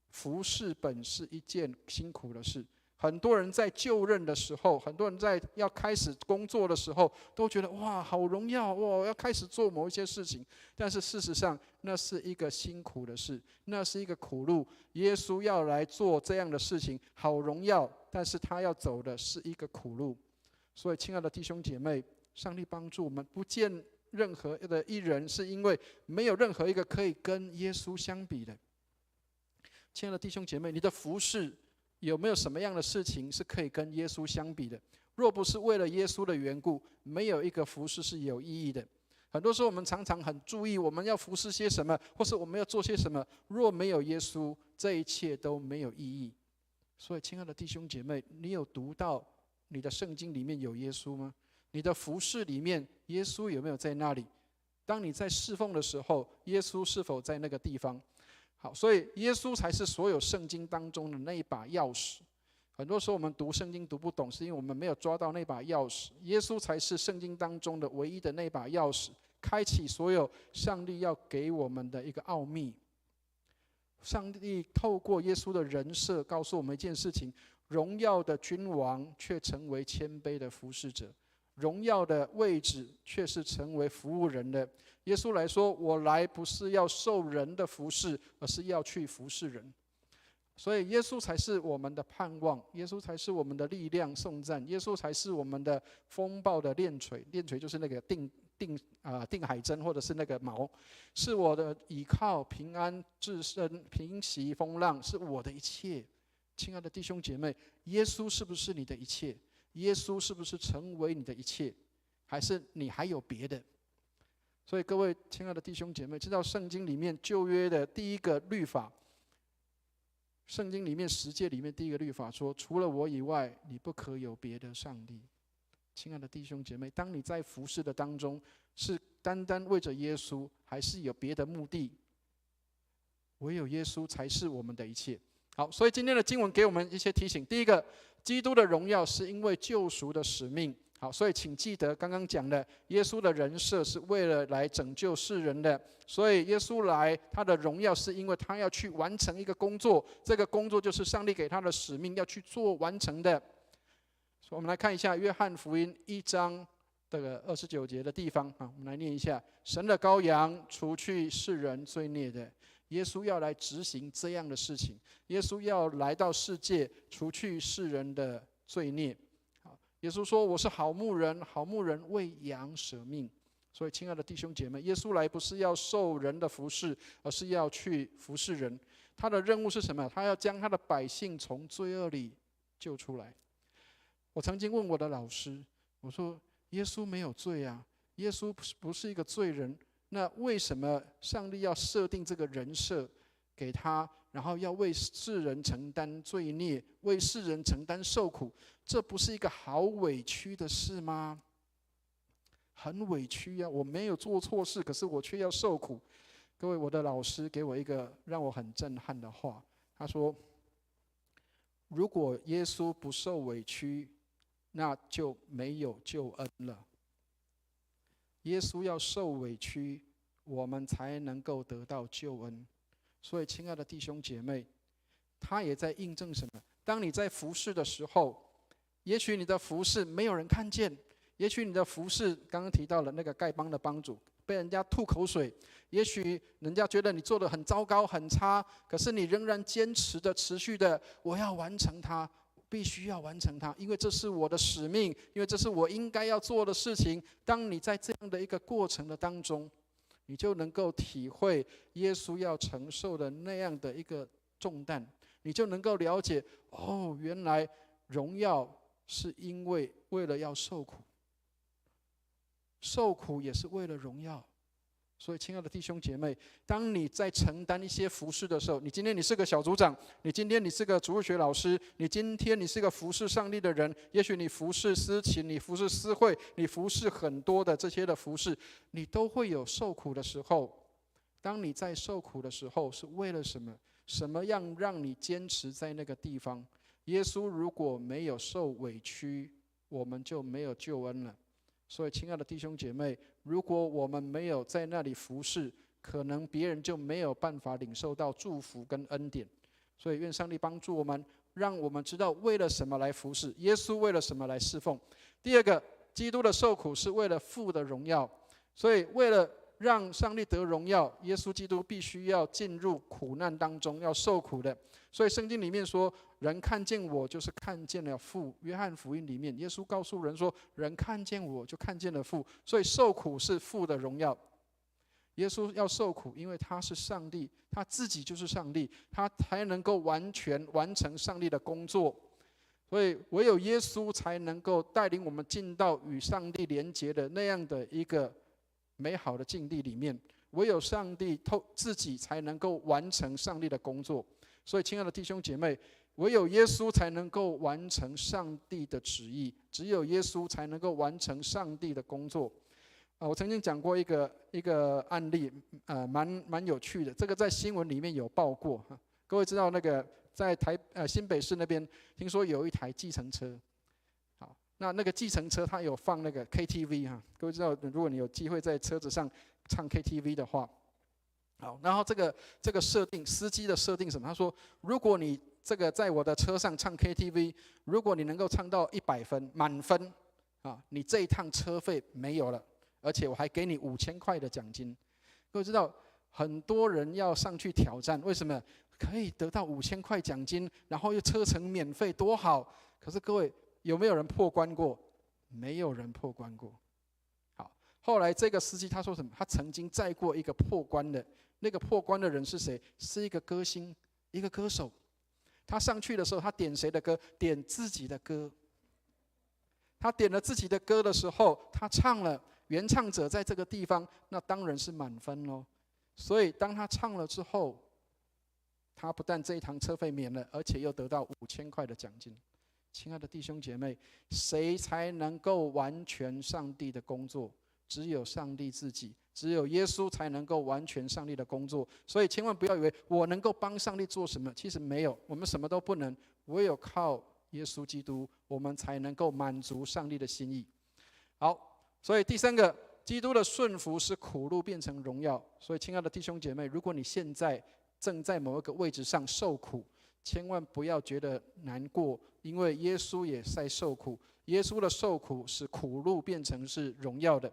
服事本是一件辛苦的事。很多人在就任的时候，很多人在要开始工作的时候，都觉得哇，好荣耀哇，要开始做某一些事情。但是事实上，那是一个辛苦的事，那是一个苦路。耶稣要来做这样的事情，好荣耀，但是他要走的是一个苦路。所以，亲爱的弟兄姐妹，上帝帮助我们，不见任何的一人，是因为没有任何一个可以跟耶稣相比的。亲爱的弟兄姐妹，你的服事有没有什么样的事情是可以跟耶稣相比的？若不是为了耶稣的缘故，没有一个服事是有意义的。很多时候我们常常很注意我们要服事些什么，或是我们要做些什么，若没有耶稣，这一切都没有意义。所以亲爱的弟兄姐妹，你有读到你的圣经里面有耶稣吗？你的服事里面耶稣有没有在那里？当你在侍奉的时候，耶稣是否在那个地方？好，所以耶稣才是所有圣经当中的那一把钥匙。很多时候我们读圣经读不懂，是因为我们没有抓到那把钥匙。耶稣才是圣经当中的唯一的那把钥匙，开启所有上帝要给我们的一个奥秘。上帝透过耶稣的人设告诉我们一件事情：荣耀的君王却成为谦卑的服侍者，荣耀的位置却是成为服务人的。耶稣来说，我来不是要受人的服侍，而是要去服侍人。所以耶稣才是我们的盼望，耶稣才是我们的力量颂赞，耶稣才是我们的风暴的链锤，链锤就是那个定海针或者是那个锚，是我的倚靠，平安至身，平息风浪，是我的一切。亲爱的弟兄姐妹，耶稣是不是你的一切？耶稣是不是成为你的一切？还是你还有别的？所以各位亲爱的弟兄姐妹，知道圣经里面旧约的第一个律法，圣经里面10诫里面第一个律法说，除了我以外，你不可有别的上帝。亲爱的弟兄姐妹，当你在服事的当中，是单单为着耶稣，还是有别的目的？唯有耶稣才是我们的一切。好，所以今天的经文给我们一些提醒。第一个，基督的荣耀是因为救赎的使命。好，所以请记得刚刚讲的，耶稣的人设是为了来拯救世人的，所以耶稣来，他的荣耀是因为他要去完成一个工作，这个工作就是上帝给他的使命，要去做完成的。所以我们来看一下约翰福音1章的29节的地方，我们来念一下：神的羔羊，除去世人罪孽的。耶稣要来执行这样的事情，耶稣要来到世界，除去世人的罪孽。耶稣说：“我是好牧人，好牧人为羊舍命。”所以，亲爱的弟兄姐妹，耶稣来不是要受人的服侍，而是要去服侍人。他的任务是什么？他要将他的百姓从罪恶里救出来。我曾经问我的老师，我说：“耶稣没有罪啊，耶稣不是一个罪人，那为什么上帝要设定这个人设给他？”然后要为世人承担罪孽，为世人承担受苦，这不是一个好委屈的事吗？很委屈啊！我没有做错事，可是我却要受苦。各位，我的老师给我一个让我很震撼的话，他说：“如果耶稣不受委屈，那就没有救恩了。耶稣要受委屈，我们才能够得到救恩。”所以，亲爱的弟兄姐妹，他也在印证什么？当你在服事的时候，也许你的服事没有人看见，也许你的服事刚刚提到了那个丐帮的帮主被人家吐口水，也许人家觉得你做得很糟糕、很差，可是你仍然坚持的、持续的，我要完成它，必须要完成它，因为这是我的使命，因为这是我应该要做的事情。当你在这样的一个过程的当中，你就能够体会耶稣要承受的那样的一个重担，你就能够了解，哦，原来荣耀是因为了要受苦，受苦也是为了荣耀。所以，亲爱的弟兄姐妹，当你在承担一些服事的时候，你今天你是个小组长，你今天你是个主日学老师，你今天你是个服事上帝的人，也许你服事司琴，你服事司会，你服事很多的这些的服事，你都会有受苦的时候。当你在受苦的时候，是为了什么？什么样让你坚持在那个地方？耶稣如果没有受委屈，我们就没有救恩了。所以，亲爱的弟兄姐妹，如果我们没有在那里服事，可能别人就没有办法领受到祝福跟恩典。所以，愿上帝帮助我们，让我们知道为了什么来服事，耶稣为了什么来侍奉。第二个，基督的受苦是为了父的荣耀。所以，为了让上帝得荣耀，耶稣基督必须要进入苦难当中，要受苦的。所以，圣经里面说，人看见我，就是看见了父。约翰福音里面，耶稣告诉人说，人看见我，就看见了父。所以受苦是父的荣耀。耶稣要受苦，因为他是上帝，他自己就是上帝，他才能够完全完成上帝的工作。所以唯有耶稣才能够带领我们进到与上帝连结的那样的一个美好的境地里面。唯有上帝自己才能够完成上帝的工作。所以亲爱的弟兄姐妹，唯有耶稣才能够完成上帝的旨意，只有耶稣才能够完成上帝的工作。我曾经讲过一个案例，蛮有趣的，这个在新闻里面有报过。各位知道那个在新北市那边，听说有一台计程车，好，那个计程车它有放那个 KTV 哈，各位知道，如果你有机会在车子上唱 KTV 的话，好，然后这个设定，司机的设定什么？他说，如果你这个在我的车上唱 KTV， 如果你能够唱到100分满分啊，你这一趟车费没有了。而且我还给你5000块的奖金。各位知道，很多人要上去挑战，为什么？可以得到5000块奖金，然后又车程免费，多好！可是各位有没有人破关过？没有人破关过。好，后来这个司机他说什么？他曾经载过一个破关的，那个破关的人是谁？是一个歌星，一个歌手。他上去的时候，他点谁的歌？点自己的歌。他点了自己的歌的时候，他唱了。原唱者在这个地方，那当然是满分咯。所以当他唱了之后，他不但这一堂车费免了，而且又得到5000块的奖金。亲爱的弟兄姐妹，谁才能够完全上帝的工作？只有上帝自己，只有耶稣才能够完全上帝的工作。所以千万不要以为我能够帮上帝做什么，其实没有，我们什么都不能，唯有靠耶稣基督，我们才能够满足上帝的心意。好。所以第三个，基督的顺服使苦路变成荣耀。所以亲爱的弟兄姐妹，如果你现在正在某一个位置上受苦，千万不要觉得难过，因为耶稣也在受苦。耶稣的受苦使苦路变成是荣耀的。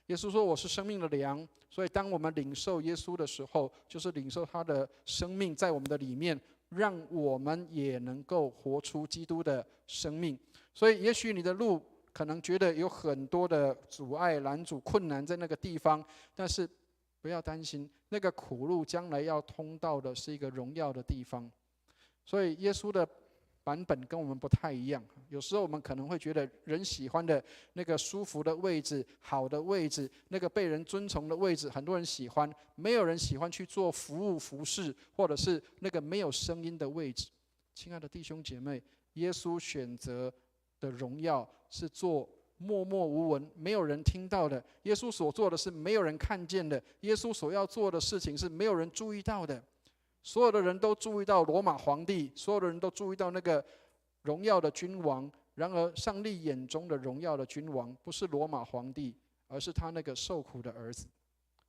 耶稣说：“我是生命的粮。”所以当我们领受耶稣的时候，就是领受他的生命在我们的里面，让我们也能够活出基督的生命。所以也许你的路可能觉得有很多的阻碍、拦阻、困难在那个地方，但是不要担心，那个苦路将来要通到的是一个荣耀的地方。所以耶稣的版本跟我们不太一样。有时候我们可能会觉得人喜欢的那个舒服的位置、好的位置、那个被人尊崇的位置，很多人喜欢，没有人喜欢去做服侍，或者是那个没有声音的位置。亲爱的弟兄姐妹，耶稣选择的荣耀是做默默无闻，没有人听到的。耶稣所做的是没有人看见的，耶稣所要做的事情是没有人注意到的。所有的人都注意到罗马皇帝，所有的人都注意到那个荣耀的君王。然而上帝眼中的荣耀的君王不是罗马皇帝，而是他那个受苦的儿子。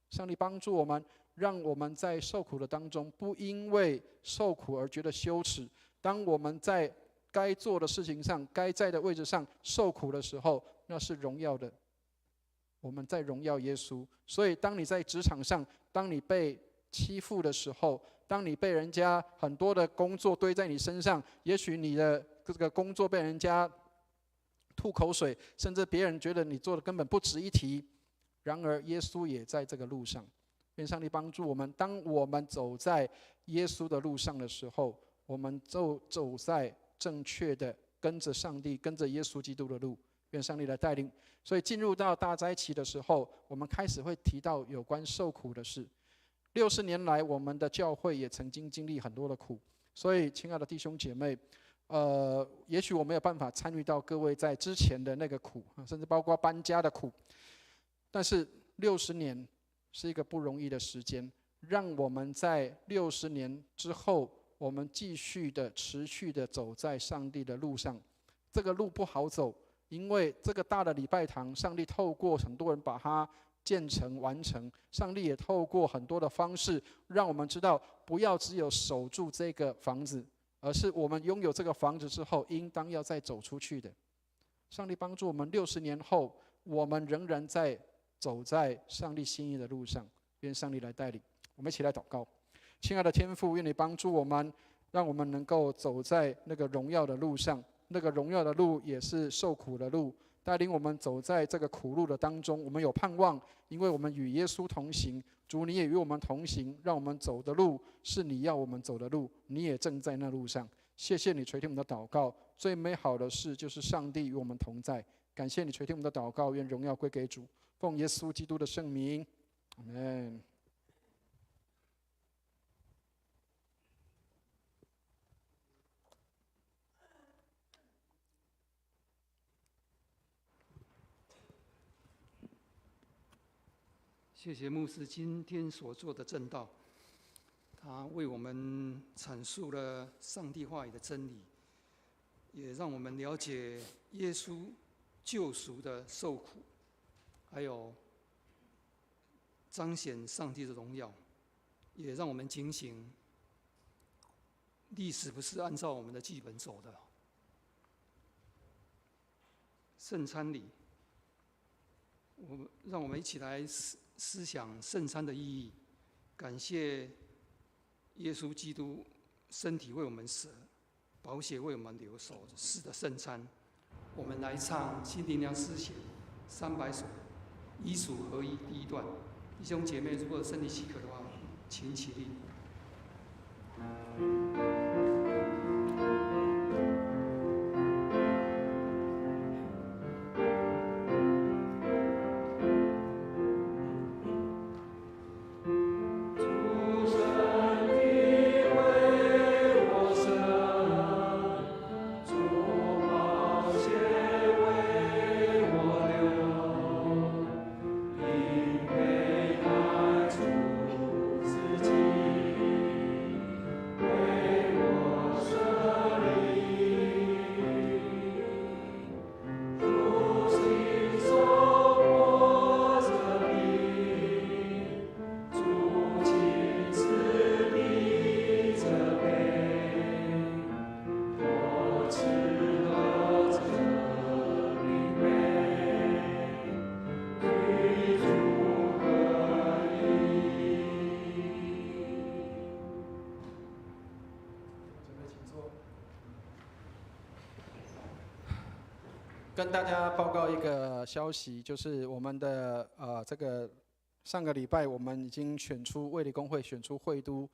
上帝帮助我们，让我们在受苦的当中，不因为受苦而觉得羞耻。当我们在该做的事情上，该在的位置上受苦的时候，那是荣耀的。我们在荣耀耶稣。所以当你在职场上，当你被欺负的时候，当你被人家很多的工作堆在你身上，也许你的这个工作被人家吐口水，甚至别人觉得你做的根本不值一提，然而耶稣也在这个路上。愿上帝帮助我们，当我们走在耶稣的路上的时候，我们就走在正确的跟着上帝、跟着耶稣基督的路。愿上帝来带领。所以进入到大灾期的时候，我们开始会提到有关受苦的事。60年来，我们的教会也曾经经历很多的苦。所以亲爱的弟兄姐妹，也许我没有办法参与到各位在之前的那个苦，甚至包括搬家的苦，但是60年是一个不容易的时间，让我们在60年之后，我们继续的持续的走在上帝的路上。这个路不好走，因为这个大的礼拜堂，上帝透过很多人把它建成完成。上帝也透过很多的方式，让我们知道，不要只有守住这个房子，而是我们拥有这个房子之后，应当要再走出去的。上帝帮助我们，60年后，我们仍然在走在上帝心意的路上。愿上帝来带领。我们一起来祷告。亲爱的天父，愿你帮助我们，让我们能够走在那个荣耀的路上。那个荣耀的路也是受苦的路，带领我们走在这个苦路的当中。我们有盼望，因为我们与耶稣同行。主，你也与我们同行，让我们走的路是你要我们走的路，你也正在那路上。谢谢你垂听我们的祷告。最美好的事就是上帝与我们同在。感谢你垂听我们的祷告，愿荣耀归给主。奉耶稣基督的圣名，阿们。谢谢牧师今天所做的证道，他为我们阐述了上帝话语的真理，也让我们了解耶稣救赎的受苦，还有彰显上帝的荣耀，也让我们警醒，历史不是按照我们的剧本走的。圣餐礼，让我们一起来思想圣餐的意义，感谢耶稣基督身体为我们舍，宝血为我们流所赐的圣餐。我们来唱新灵粮诗写300首，以属合一第1段。弟兄姐妹，如果身体许可的话，请起立。跟大家报告一个消息，就是我们的这个上个礼拜我们已经选出卫理公会选出会督，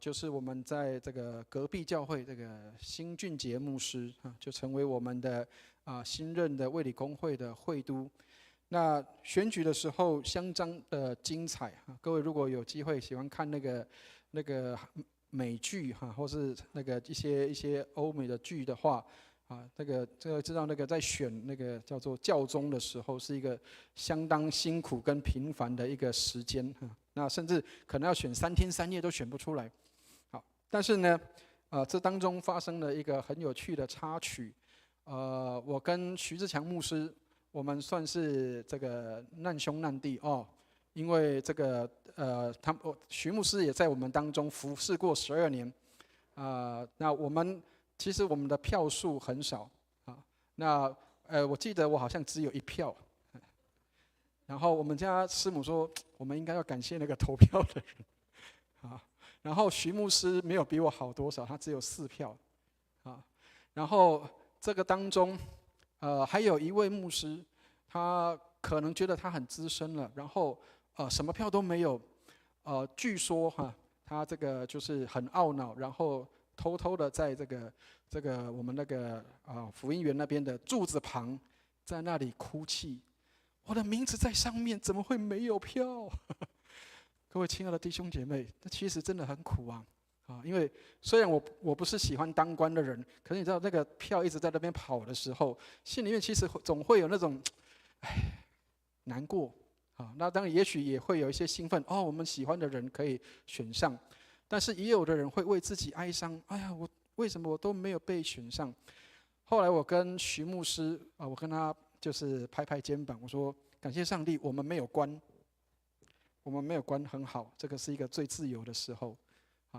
就是我们在这个隔壁教会这个辛俊杰牧师就成为我们的新任的卫理公会的会督。那选举的时候相当的精彩各位如果有机会喜欢看那个美剧或是那个一些欧美的剧的话。这个知道那个在选那个叫做教宗的时候，是一个相当辛苦跟频繁的一个时间那甚至可能要选3天3夜都选不出来。好，但是呢，这当中发生了一个很有趣的插曲。我跟徐志强牧师，我们算是这个难兄难弟因为这个徐牧师也在我们当中服侍过12年那其实我们的票数很少那我记得我好像只有1票，然后我们家师母说，我们应该要感谢那个投票的人然后徐牧师没有比我好多少，他只有4票然后这个当中还有一位牧师，他可能觉得他很资深了，然后什么票都没有据说他这个就是很懊恼，然后偷偷的在这个我们那个福音园那边的柱子旁，在那里哭泣。我的名字在上面，怎么会没有票？各位亲爱的弟兄姐妹，这其实真的很苦因为虽然我不是喜欢当官的人，可是你知道那个票一直在那边跑的时候，心里面其实总会有那种难过那当然也许也会有一些兴奋我们喜欢的人可以选上。但是也有的人会为自己哀伤，哎呀，为什么我都没有被选上？后来我跟徐牧师我跟他就是拍拍肩膀，我说感谢上帝，我们没有关很好，这个是一个最自由的时候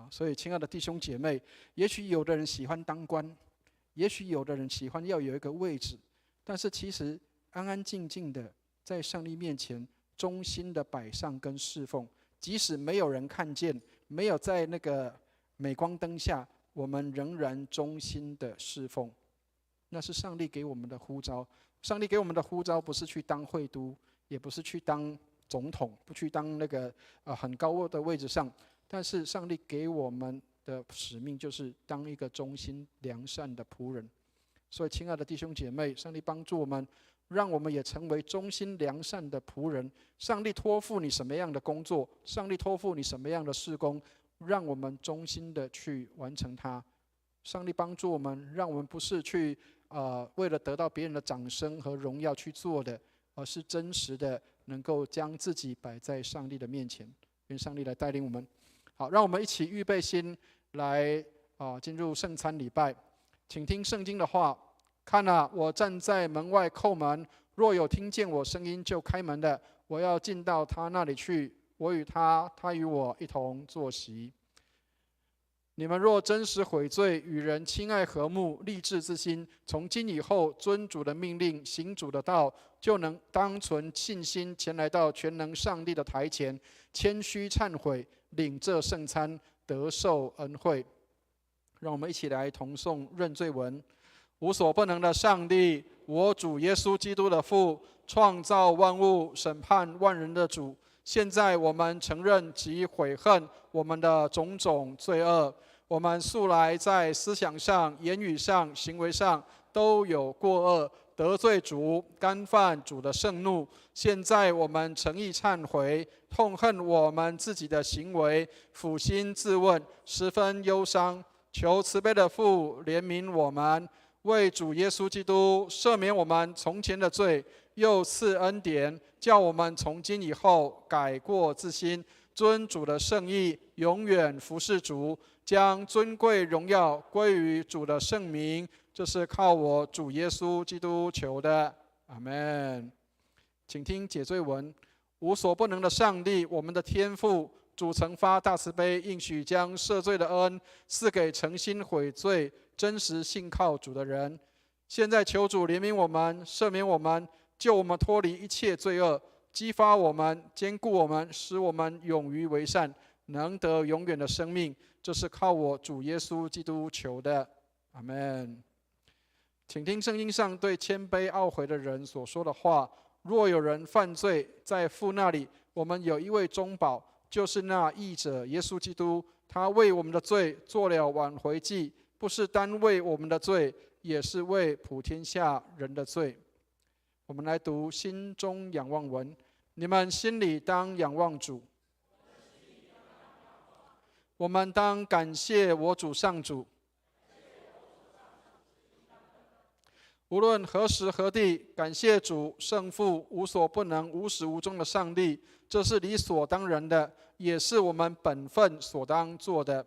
所以亲爱的弟兄姐妹，也许有的人喜欢当官，也许有的人喜欢要有一个位置，但是其实安安静静的在上帝面前忠心的摆上跟侍奉，即使没有人看见，没有在那个镁光灯下，我们仍然忠心的侍奉。那是上帝给我们的呼召。上帝给我们的呼召不是去当会督，也不是去当总统，不去当那个很高的位置上，但是上帝给我们的使命就是当一个忠心良善的仆人。所以亲爱的弟兄姐妹，上帝帮助我们，让我们也成为忠心良善的仆人。上帝托付你什么样的工作，上帝托付你什么样的事工，让我们忠心的去完成它。上帝帮助我们，让我们不是去为了得到别人的掌声和荣耀去做的，而是真实的能够将自己摆在上帝的面前。愿上帝来带领我们。好，让我们一起预备心来进入圣餐礼拜。请听圣经的话。看啊，我站在门外叩门，若有听见我声音就开门的，我要进到他那里去，我与他，他与我一同坐席。你们若真实悔罪，与人亲爱和睦，立志之心，从今以后遵主的命令，行主的道，就能当存信心前来到全能上帝的台前，谦虚忏悔，领这圣餐，得受恩惠。让我们一起来同诵认罪文。无所不能的上帝，我主耶稣基督的父，创造万物、审判万人的主，现在我们承认及悔恨我们的种种罪恶。我们素来在思想上、言语上、行为上都有过恶，得罪主，干犯主的圣怒。现在我们诚意忏悔，痛恨我们自己的行为，俯心自问，十分忧伤。求慈悲的父怜悯我们，为主耶稣基督赦免我们从前的罪，又赐恩典，叫我们从今以后改过自新，遵主的圣意，永远服侍主，将尊贵荣耀归于主的圣名。这是靠我主耶稣基督求的，阿们。请听解罪文。无所不能的上帝，我们的天父，主曾发大慈悲，应许将赦罪的恩赐给诚心悔罪、真实信靠主的人。现在求主怜悯我们，赦免我们，救我们脱离一切罪恶，激发我们，坚固我们，使我们勇于为善，能得永远的生命。这是靠我主耶稣基督求的，阿们。请听圣经上对谦卑懊悔的人所说的话：若有人犯罪，在父那里，我们有一位中保，就是那义者耶稣基督。他为我们的罪做了挽回祭，不是单为我们的罪，也是为普天下人的罪。我们来读心中仰望文。你们心里当仰望主。我们当感谢我主上主。无论何时何地，感谢主圣父无所不能、无始无终的上帝，这是理所当然的，也是我们本分所当做的。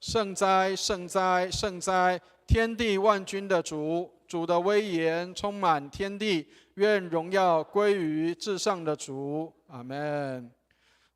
圣哉，圣哉，圣哉！天地万军的主，主的威严充满天地，愿荣耀归于至上的主，阿们。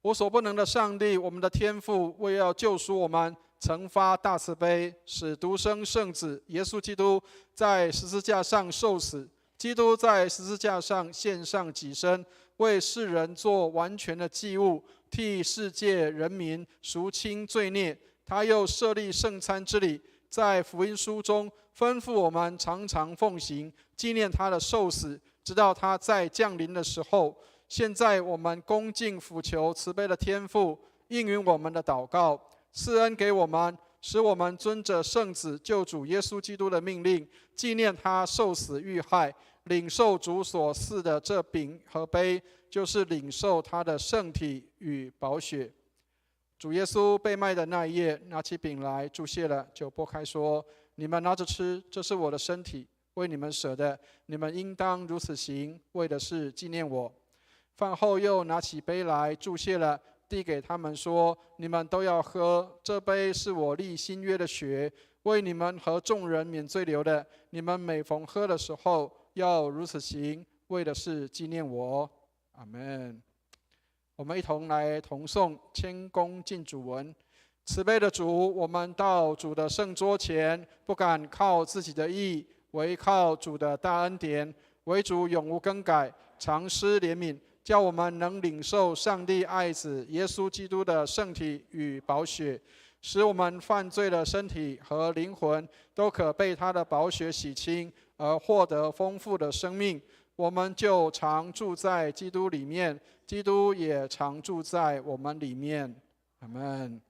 无所不能的上帝，我们的天父，为要救赎我们，曾发大慈悲，使独生圣子耶稣基督在十字架上受死。基督在十字架上献上己身，为世人做完全的祭物，替世界人民赎清罪孽。他又设立圣餐之礼，在福音书中吩咐我们常常奉行，纪念他的受死，直到他再降临的时候。现在我们恭敬俯求慈悲的天父，应允我们的祷告，赐恩给我们，使我们遵着圣子救主耶稣基督的命令，纪念他受死遇害，领受主所赐的这饼和杯，就是领受他的圣体与宝血。主耶稣被卖的那一夜，拿起饼来，祝谢了，就擘开说：你们拿着吃，这是我的身体，为你们舍的，你们应当如此行，为的是纪念我。饭后又拿起杯来，祝谢了，递给他们说：你们都要喝，这杯是我立新约的血，为你们和众人免罪流的。你们每逢喝的时候，要如此行，为的是纪念我。阿们。我们一同来同诵谦恭敬主文。慈悲的主，我们到主的圣桌前，不敢靠自己的义，唯靠主的大恩典，唯主永无更改，常施怜悯，叫我们能领受上帝爱子耶稣基督的圣体与宝血，使我们犯罪的身体和灵魂都可被他的宝血洗清，而获得丰富的生命。我们就常住在基督里面，基督也常住在我们里面。阿们。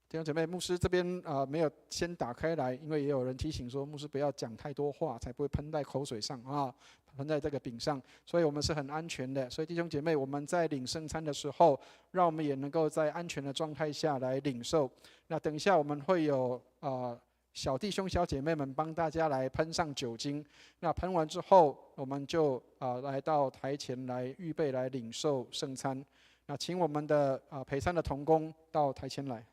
弟兄姐妹，牧师这边没有先打开来，因为也有人提醒说，牧师不要讲太多话，才不会喷在口水上啊，喷在这个饼上，所以我们是很安全的。所以弟兄姐妹，我们在领圣餐的时候，让我们也能够在安全的状态下来领受。那等一下我们会有小弟兄、小姐妹们帮大家来喷上酒精。那喷完之后，我们就来到台前来预备来领受圣餐。那请我们的陪餐的同工到台前来。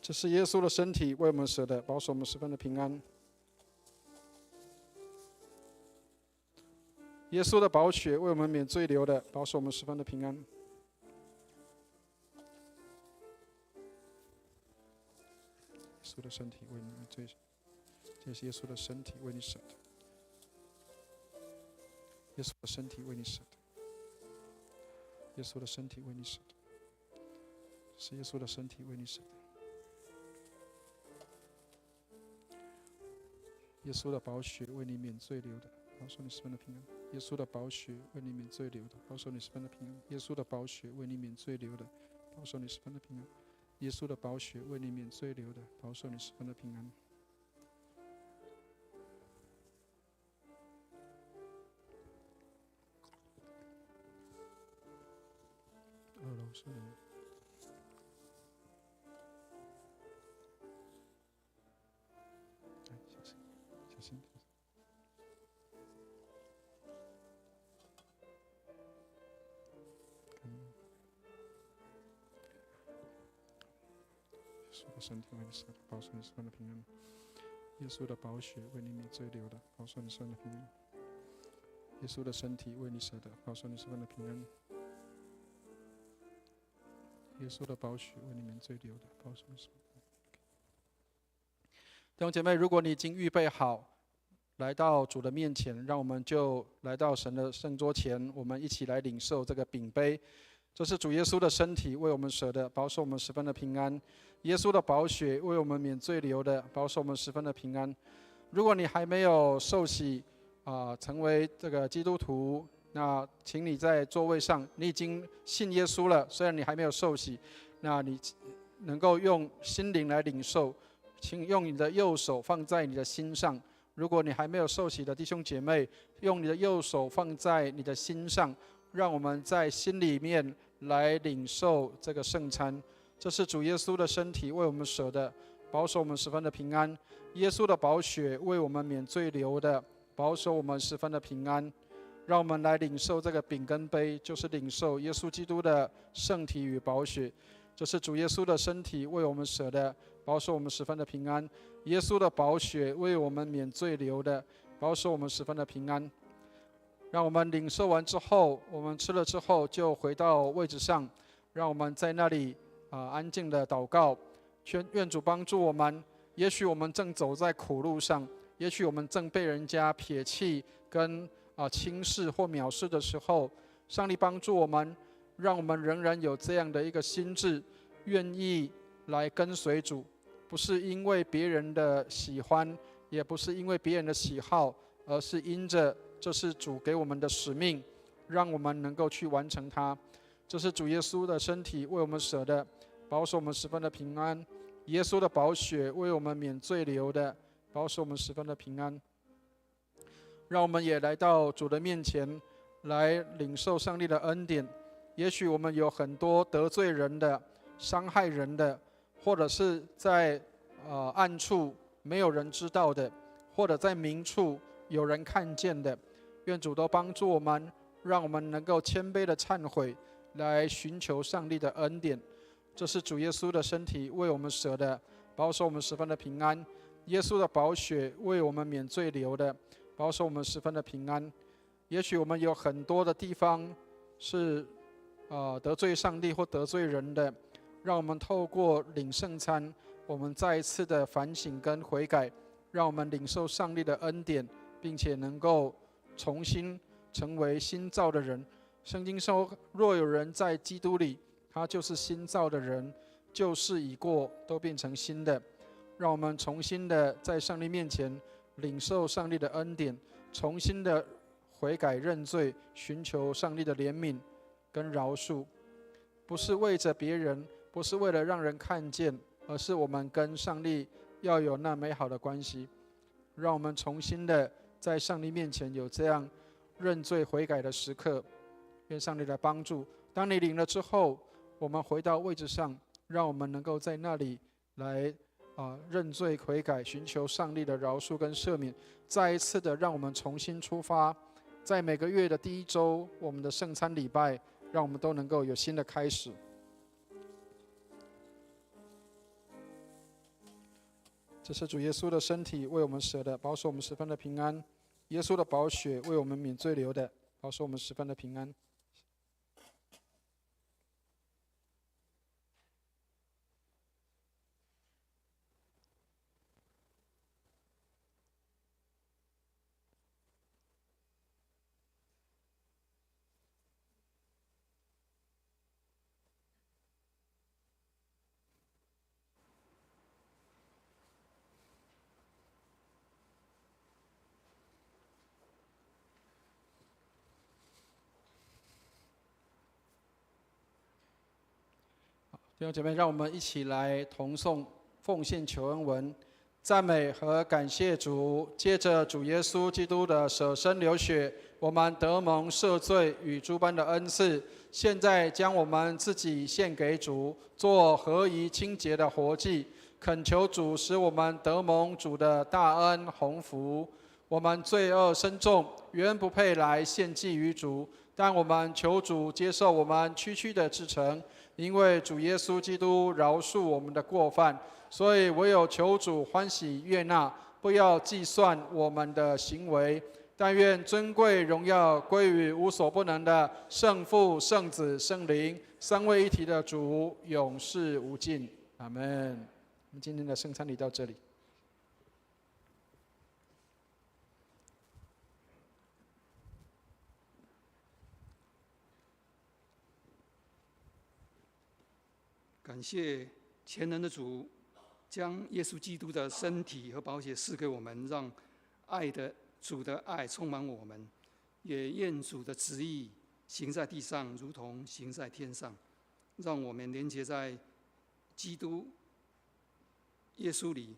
这是耶稣的身体，为我们舍的，保守我们十分的平安。耶稣的宝血为我们免罪流的，保守我们十分的平安。耶稣的身体为你免罪，这是耶稣的身体为你舍的。耶稣的身体为你舍的，耶稣的身体为你舍的，是耶稣的身体为你舍的。耶稣的宝血为你免罪流的，保守你十分的平安。耶稣的宝血为你免罪流的，保守你十分的平安。耶稣的宝血为你免罪流的，保守你十分的平安。耶稣的宝血为你免罪流的，保守你十分的平安。二楼是你。小心。耶稣的身体为你舍的，保守你十分的平安。耶稣的宝血为你免罪流的，保守你十分的平安。耶稣的身体为你舍的，保守你十分的平安。耶稣的宝血为你免罪流的，保守你十分的平安。弟兄姐妹，如果你已经预备好来到主的面前，让我们就来到神的圣桌前，我们一起来领受这个饼杯。这是主耶稣的身体为我们舍的，保守我们十分的平安。耶稣的宝血为我们免罪流的，保守我们十分的平安。如果你还没有受洗成为这个基督徒，那请你在座位上，你已经信耶稣了，虽然你还没有受洗，那你能够用心灵来领受，请用你的右手放在你的心上。如果你还没有受洗的弟兄姐妹，用你的右手放在你的心上，让我们在心里面来领受这个圣餐。这是主耶稣的身体为我们舍的，保守我们十分的平安。耶稣的宝血为我们免罪流的，保守我们十分的平安。让我们来领受这个饼跟杯，就是领受耶稣基督的圣体与宝血。这是主耶稣的身体为我们舍的，保守我们十分的平安。耶稣的宝血为我们免罪流的，保守我们十分的平安。让我们领受完之后，我们吃了之后就回到位置上，让我们在那里安静的祷告。愿主帮助我们。也许我们正走在苦路上，也许我们正被人家撇弃跟轻视或藐视的时候，上帝帮助我们，让我们仍然有这样的一个心志，愿意来跟随主，不是因为别人的喜欢，也不是因为别人的喜好，而是因着这是主给我们的使命，让我们能够去完成它。这是主耶稣的身体为我们舍的，保守我们十分的平安；耶稣的宝血为我们免罪流的，保守我们十分的平安。让我们也来到主的面前，来领受上帝的恩典。也许我们有很多得罪人的、伤害人的，或者是在暗处没有人知道的，或者在明处有人看见的。愿主都帮助我们，让我们能够谦卑的忏悔，来寻求上帝的恩典。这是主耶稣的身体为我们舍的，保守我们十分的平安；耶稣的宝血为我们免罪流的，保守我们十分的平安。也许我们有很多的地方是得罪上帝或得罪人的，让我们透过领圣餐，我们再一次的反省跟悔改，让我们领受上帝的恩典，并且能够重新成为新造的人。圣经说，若有人在基督里，他就是新造的人，旧事已过，都变成新的。让我们重新的在上帝面前领受上帝的恩典，重新的悔改认罪，寻求上帝的怜悯跟饶恕。不是为着别人，不是为了让人看见，而是我们跟上帝要有那美好的关系。让我们重新的在上帝面前有这样认罪悔改的时刻。愿上帝来帮助。当你领了之后，我们回到位置上，让我们能够在那里来认罪悔改，寻求上帝的饶恕跟赦免。再一次的让我们重新出发，在每个月的第一周，我们的圣餐礼拜，让我们都能够有新的开始。这是主耶稣的身体为我们舍的，保守我们十分的平安；耶稣的宝血为我们免罪流的，保守我们十分的平安。弟兄姐妹，让我们一起来同诵奉献求恩文，赞美和感谢主。借着主耶稣基督的舍身流血，我们得蒙赦罪与诸般的恩赐。现在将我们自己献给主，做合宜清洁的活祭，恳求主使我们得蒙主的大恩鸿福。我们罪恶深重，原不配来献祭于主，但我们求主接受我们区区的至诚。因为主耶稣基督饶恕我们的过犯，所以唯有求主欢喜悦纳，不要计算我们的行为。但愿尊贵荣耀归于无所不能的圣父、圣子、圣灵，三位一体的主，永世无尽。阿们。我们今天的圣餐礼到这里。感谢全能的主，将耶稣基督的身体和宝血赐给我们，让爱的主的爱充满我们。也愿主的旨意行在地上，如同行在天上。让我们连结在基督耶稣里，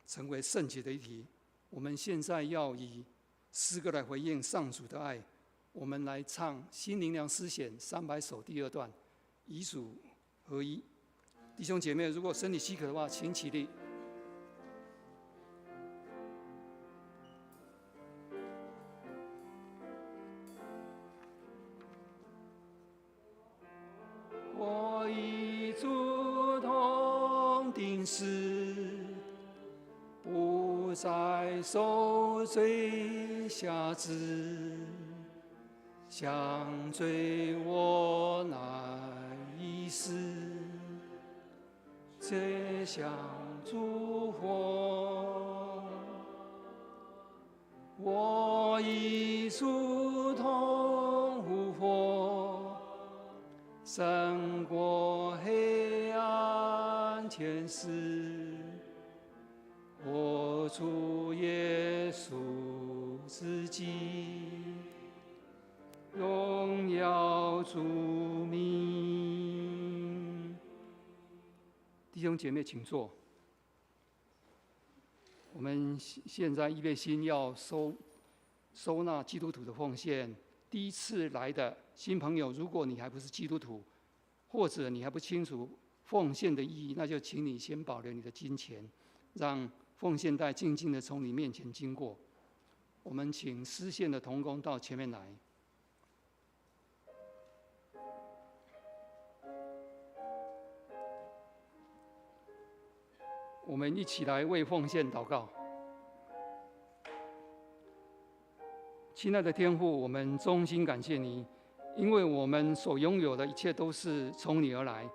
成为圣洁的一体。我们现在要以诗歌来回应上主的爱。我们来唱新灵粮诗选300首第2段，以主合一。弟兄姐妹，如果身体饥渴的话，请起立。我与主同定死，不再受罪辖制，向罪我乃已死。这向主活，我与主同复活，胜过黑暗权势。我主耶稣自己，荣耀主名。弟兄姐妹，请坐。我们现在预备心要收纳基督徒的奉献。第一次来的新朋友，如果你还不是基督徒，或者你还不清楚奉献的意义，那就请你先保留你的金钱，让奉献袋静静地从你面前经过。我们请司献的同工到前面来。我们一起来为奉献祷告。亲爱的天父，我们衷心感谢你，因为我们所拥有的一切都是从你而来，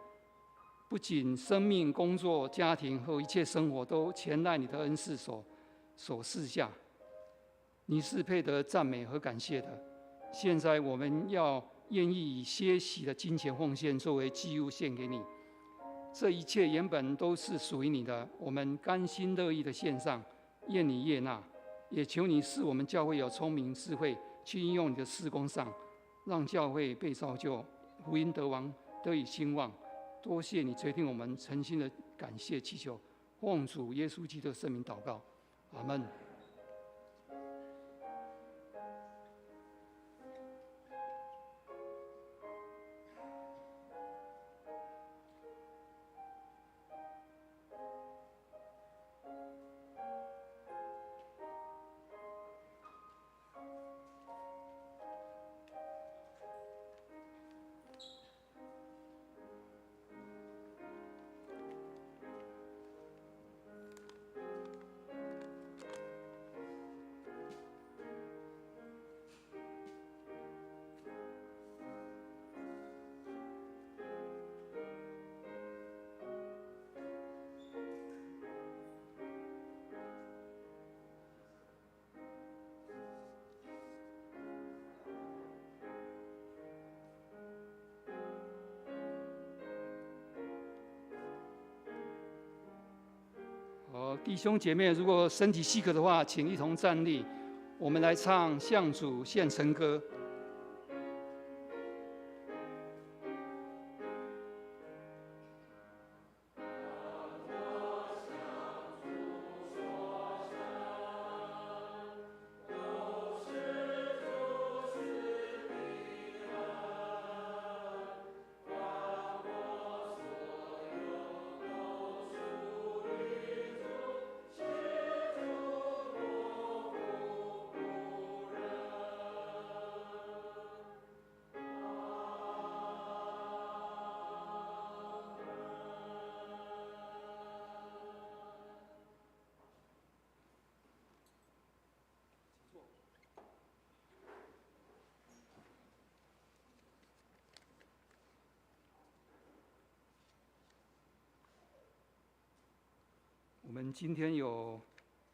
不仅生命、工作、家庭和一切生活都全赖你的恩赐所赐下。你是配得赞美和感谢的。现在我们要愿意以些许的金钱奉献作为祭物献给你。这一切原本都是属于你的，我们甘心乐意的献上，愿你悦纳。也求你赐我们教会有聪明智慧，去应用你的事工上，让教会被造就，福音得王，得以兴旺。多谢你垂听我们诚心的感谢祈求，奉主耶稣基督的圣名祷告，阿们。弟兄姐妹，如果身体许可的话，请一同站立，我们来唱向主献陈歌。我们今天有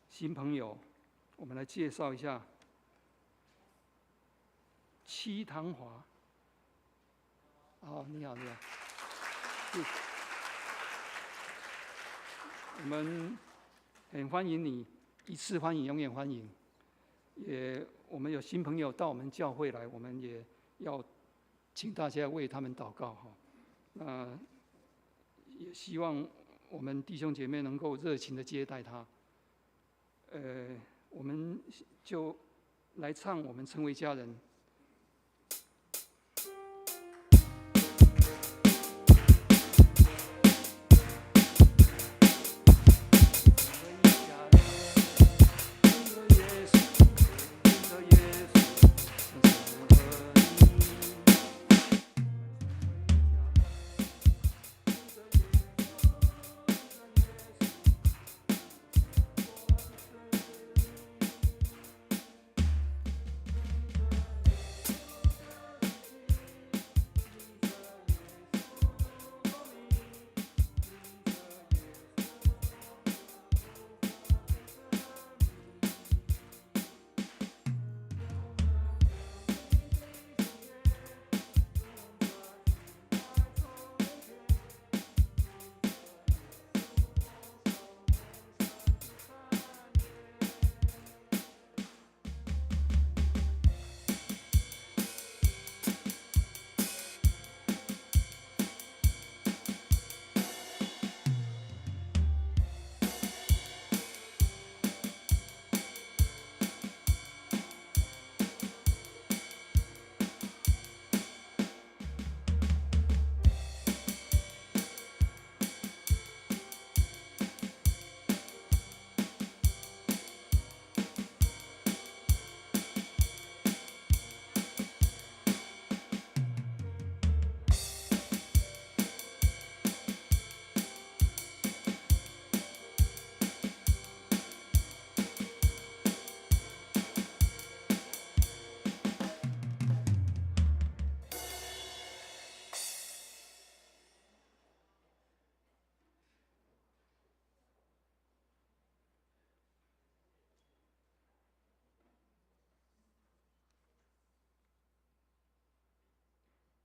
新朋友，我们来介绍一下戚唐华。你好，你好。我们很欢迎你，一次欢迎，永远欢迎。我们有新朋友到我们教会来，我们也要请大家为他们祷告哈。也希望我们弟兄姐妹能够热情的接待他。我们就来唱《我们成为家人》。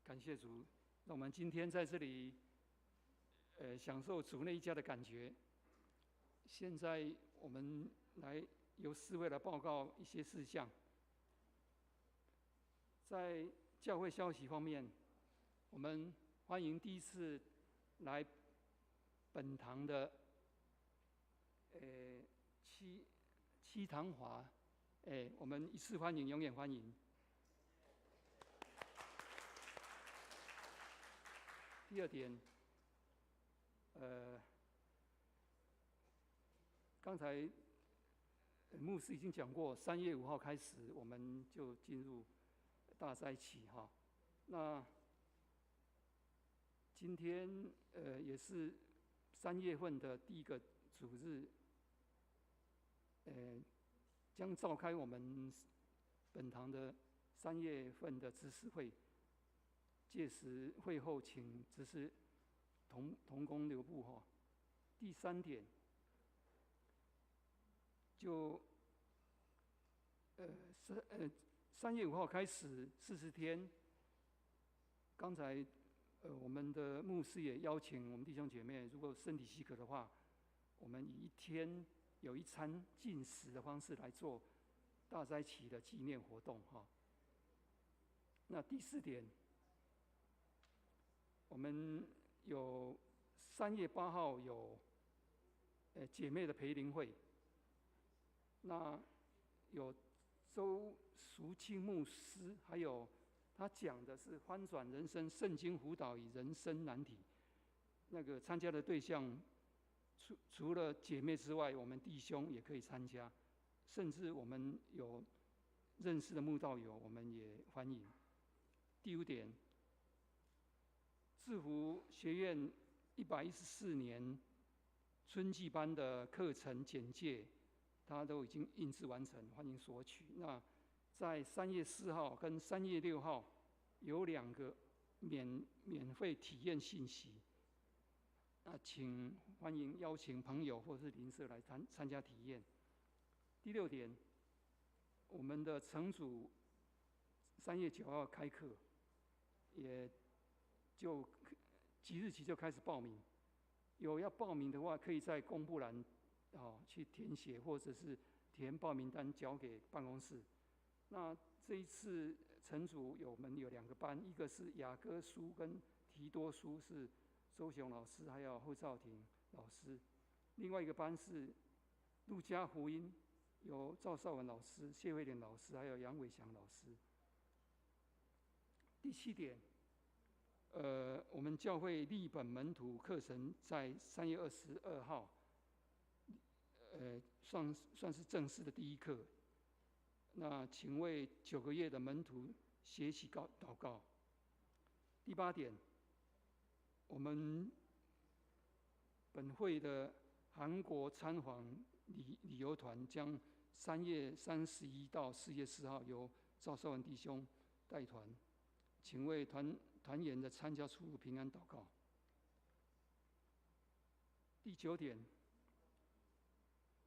感谢主，让我们今天在这里，享受主内一家的感觉。现在我们由4位来报告一些事项。在教会消息方面，我们欢迎第一次来本堂的，戚堂华，我们一次欢迎，永远欢迎。第二点，刚才牧师已经讲过，3月5号开始我们就进入大灾期哈。那今天也是3月份的第一个主日，将召开我们本堂的3月份的执事会。届时会后，请执事同工留步哈。第3点，就3月5号开始40天。刚才我们的牧师也邀请我们弟兄姐妹，如果身体许可的话，我们以1天有1餐禁食的方式来做大灾期的纪念活动哈。那第4点，我们有3月8号有姐妹的培灵会，那有周淑清牧师，还有他讲的是翻转人生圣经辅导与人生难题。那个参加的对象除了姐妹之外，我们弟兄也可以参加，甚至我们有认识的慕道友，我们也欢迎。第5点，制服学院114年春季班的课程简介，它都已经印制完成，欢迎索取。那在3月4号跟3月6号有2个免费体验信息，请欢迎邀请朋友或是邻舍来参加体验。第6点，我们的成组3月9号开课，也就即日起就开始报名。有要报名的话，可以在公布栏去填写，或者是填报名单交给办公室。那这一次成组我们有2个班，一个是雅歌书跟提多书，是周雄老师还有侯兆廷老师；另外一个班是路加福音，由赵少文老师、谢慧莲老师还有杨伟祥老师。第7点，我们教会立本门徒课程在3月22号，算是正式的第1课。那请为9个月的门徒学习祷告。第8点，我们本会的韩国参访旅游团将3月31到4月4号由赵少文弟兄带团，请为团员的参加出入平安祷告。第9点，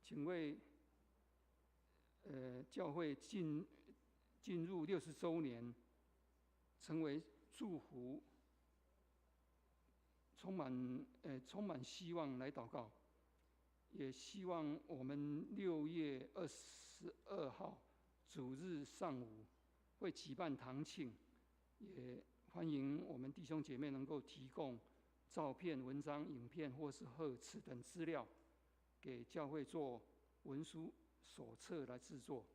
请为教会进入60周年，成为祝福，充满希望来祷告。也希望我们6月22号主日上午会举办堂庆，也欢迎我们弟兄姐妹能够提供照片、文章、影片或是贺词等资料，给教会做文书手册来制作，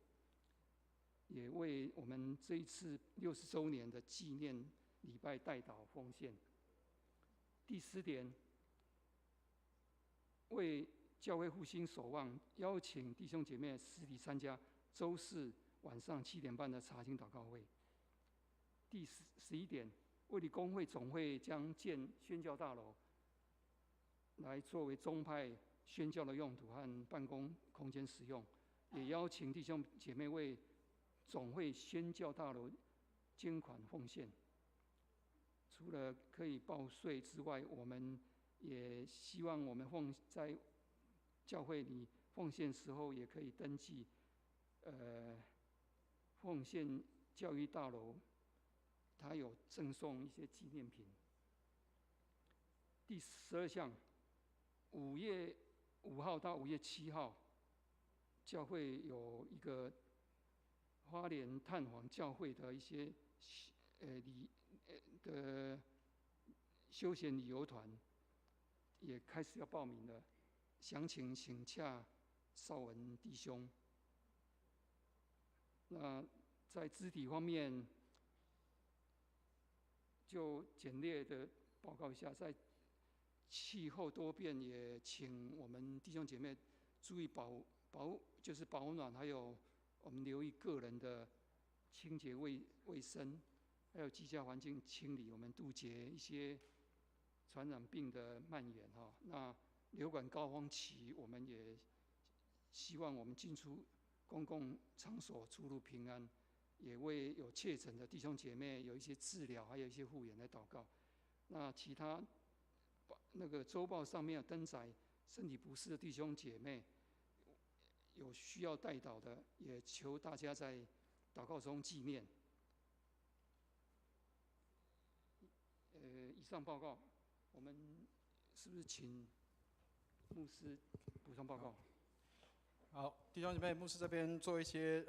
也为我们这一次60周年的纪念礼拜代祷奉献。第10点，为教会复兴守望，邀请弟兄姐妹实体参加周4晚上7点半的查经祷告会。第11点，卫理公会总会将建宣教大楼，来作为宗派宣教的用途和办公空间使用，也邀请弟兄姐妹为总会宣教大楼捐款奉献。除了可以报税之外，我们也希望我们在教会里奉献时候，也可以登记奉献教育大楼他有赠送一些纪念品。第12项，5月5号到5月7号，教会有一个花莲探访教会的一些的休闲旅游团，也开始要报名了，详情请洽邵文弟兄。那在肢体方面，就简略的报告一下，在气候多变，也请我们弟兄姐妹注意就是保暖，还有我们留意个人的清洁卫生，还有居家环境清理，我们杜绝一些传染病的蔓延哈。那流感高峰期，我们也希望我们进出公共场所出入平安，也为有确诊的弟兄姐妹有一些治疗，还有一些护理来祷告。那其他那个周报上面有登载身体不适的弟兄姐妹，有需要代祷的，也求大家在祷告中纪念。以上报告，我们是不是请牧师补充报告？好，弟兄姐妹，牧师这边做一些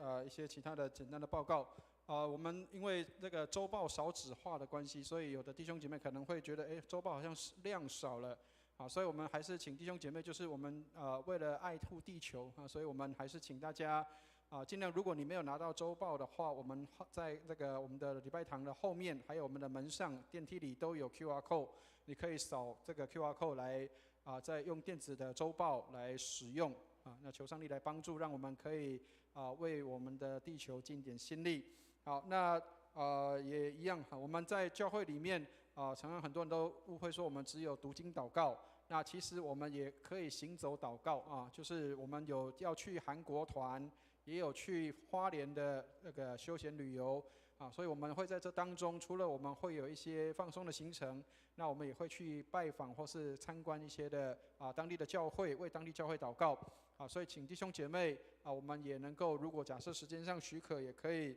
其他的简单的报告。我们因为这个周报少纸化的关系，所以有的弟兄姐妹可能会觉得，周报好像量少了，所以我们还是请弟兄姐妹，就是我们为了爱护地球所以我们还是请大家尽量，如果你没有拿到周报的话，我们在这个我们的礼拜堂的后面，还有我们的门上、电梯里都有 QR code， 你可以扫这个 QR code 来再用电子的周报来使用那求上帝来帮助，让我们可以为我们的地球尽点心力。好，那也一样我们在教会里面常常很多人都误会说我们只有读经祷告，那其实我们也可以行走祷告就是我们有要去韩国团，也有去花莲的那个休闲旅游所以我们会在这当中，除了我们会有一些放松的行程，那我们也会去拜访或是参观一些的当地的教会，为当地教会祷告所以请弟兄姐妹我们也能够，如果假设时间上许可，也可以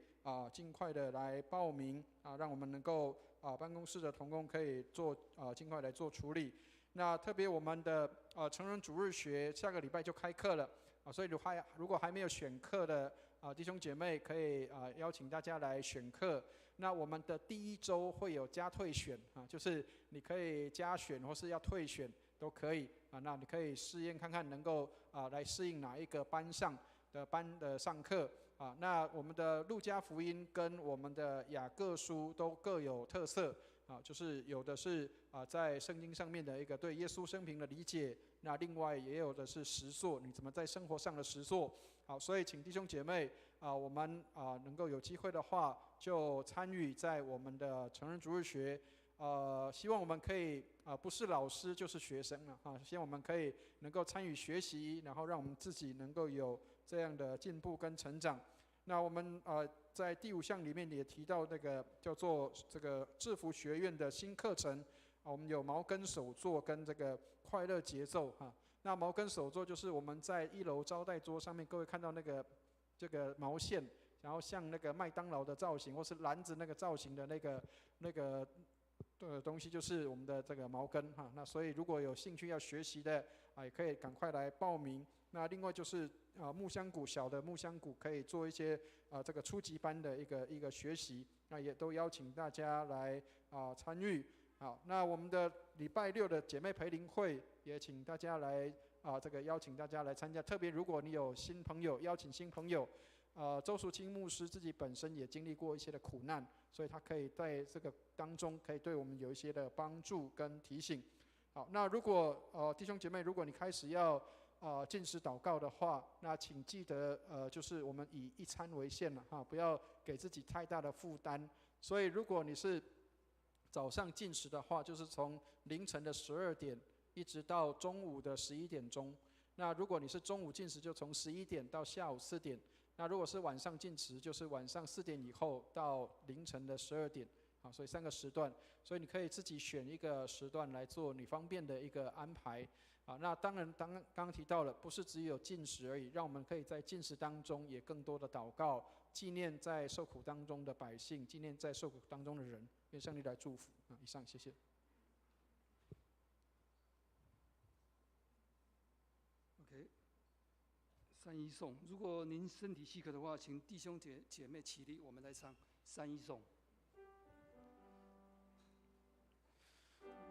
尽快的来报名让我们能够办公室的同工可以做尽快来做处理。那特别我们的成人主日学下个礼拜就开课了所以如果还没有选课的弟兄姐妹，可以邀请大家来选课。那我们的第1周会有加退选就是你可以加选或是要退选都可以那你可以试验看看能够来适应哪一个班上的上课那我们的路加福音跟我们的雅各书都各有特色就是有的是在圣经上面的一个对耶稣生平的理解，那另外也有的是实作，你怎么在生活上的实作好，所以请弟兄姐妹我们能够有机会的话，就参与在我们的成人主日学希望我们可以不是老师就是学生了希望我们可以能够参与学习，然后让我们自己能够有这样的进步跟成长。那我们在第5项里面也提到那个叫做这个制服学院的新课程我们有毛根手作跟这个快乐节奏那毛根手作就是我们在1楼招待桌上面，各位看到那个这个毛线，然后像那个麦当劳的造型，或是篮子那个造型的那个东西，就是我们的这个毛根那所以如果有兴趣要学习的也可以赶快来报名。那另外就是木香鼓，小的木香鼓可以做一些这个初级班的一个学习，那也都邀请大家来参与。好，那我们的礼拜6的姐妹培灵会也请大家来这个邀请大家来参加，特别如果你有新朋友，邀请新朋友。周淑清牧师自己本身也经历过一些的苦难，所以他可以在这个当中可以对我们有一些的帮助跟提醒。好，那如果弟兄姐妹，如果你开始要禁食祷告的话，那请记得就是我们以一餐为限了不要给自己太大的负担。所以如果你是早上禁食的话，就是从凌晨的12点一直到中午的11点钟。那如果你是中午禁食，就从11点到下午4点。那如果是晚上禁食，就是晚上4点以后到凌晨的12点所以3个时段，所以你可以自己选一个时段来做你方便的一个安排好，那当然，刚刚提到了，不是只有禁食而已，让我们可以在禁食当中也更多的祷告，纪念在受苦当中的百姓，纪念在受苦当中的人，愿上帝来祝福。以上，谢谢。OK， 三一颂，如果您身体许可的话，请弟兄姐妹起立，我们来唱三一颂。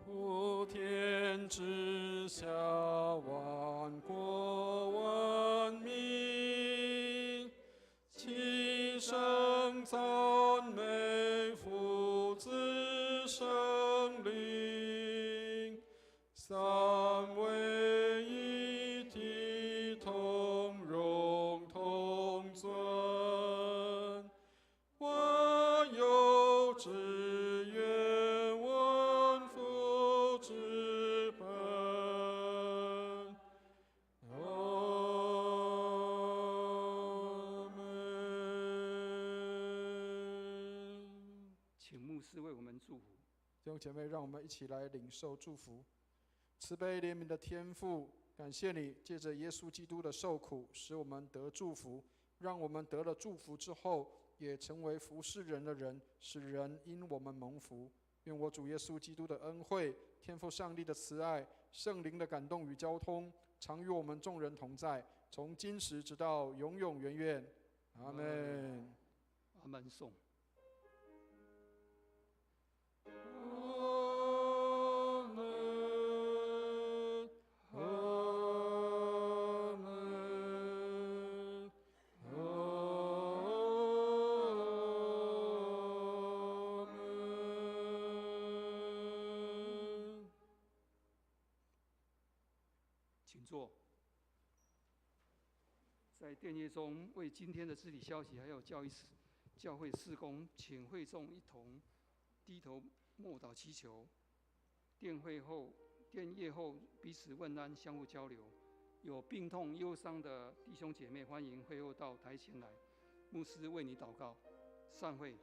普天之下，万国万民，齐声赞美父子圣灵，三位一体，同荣同尊。我有志愿问父之本。阿门。请牧师为我们祝福。弟兄姐妹，让我们一起来领受祝福。慈悲怜悯的天父，感谢你借着耶稣基督的受苦，使我们得祝福，让我们得了祝福之后，也成为服侍人的人，使人因我们蒙福。愿我主耶稣基督的恩惠、天父上帝的慈爱、圣灵的感动与交通，常与我们众人同在，从今时直到永永远远。阿们。阿门颂。请坐。在殿业中，为今天的肢体消息还有教会事工，请会众一同低头默祷祈求。殿业后彼此问安，相互交流。有病痛忧伤的弟兄姐妹，欢迎会后到台前来，牧师为你祷告。散会。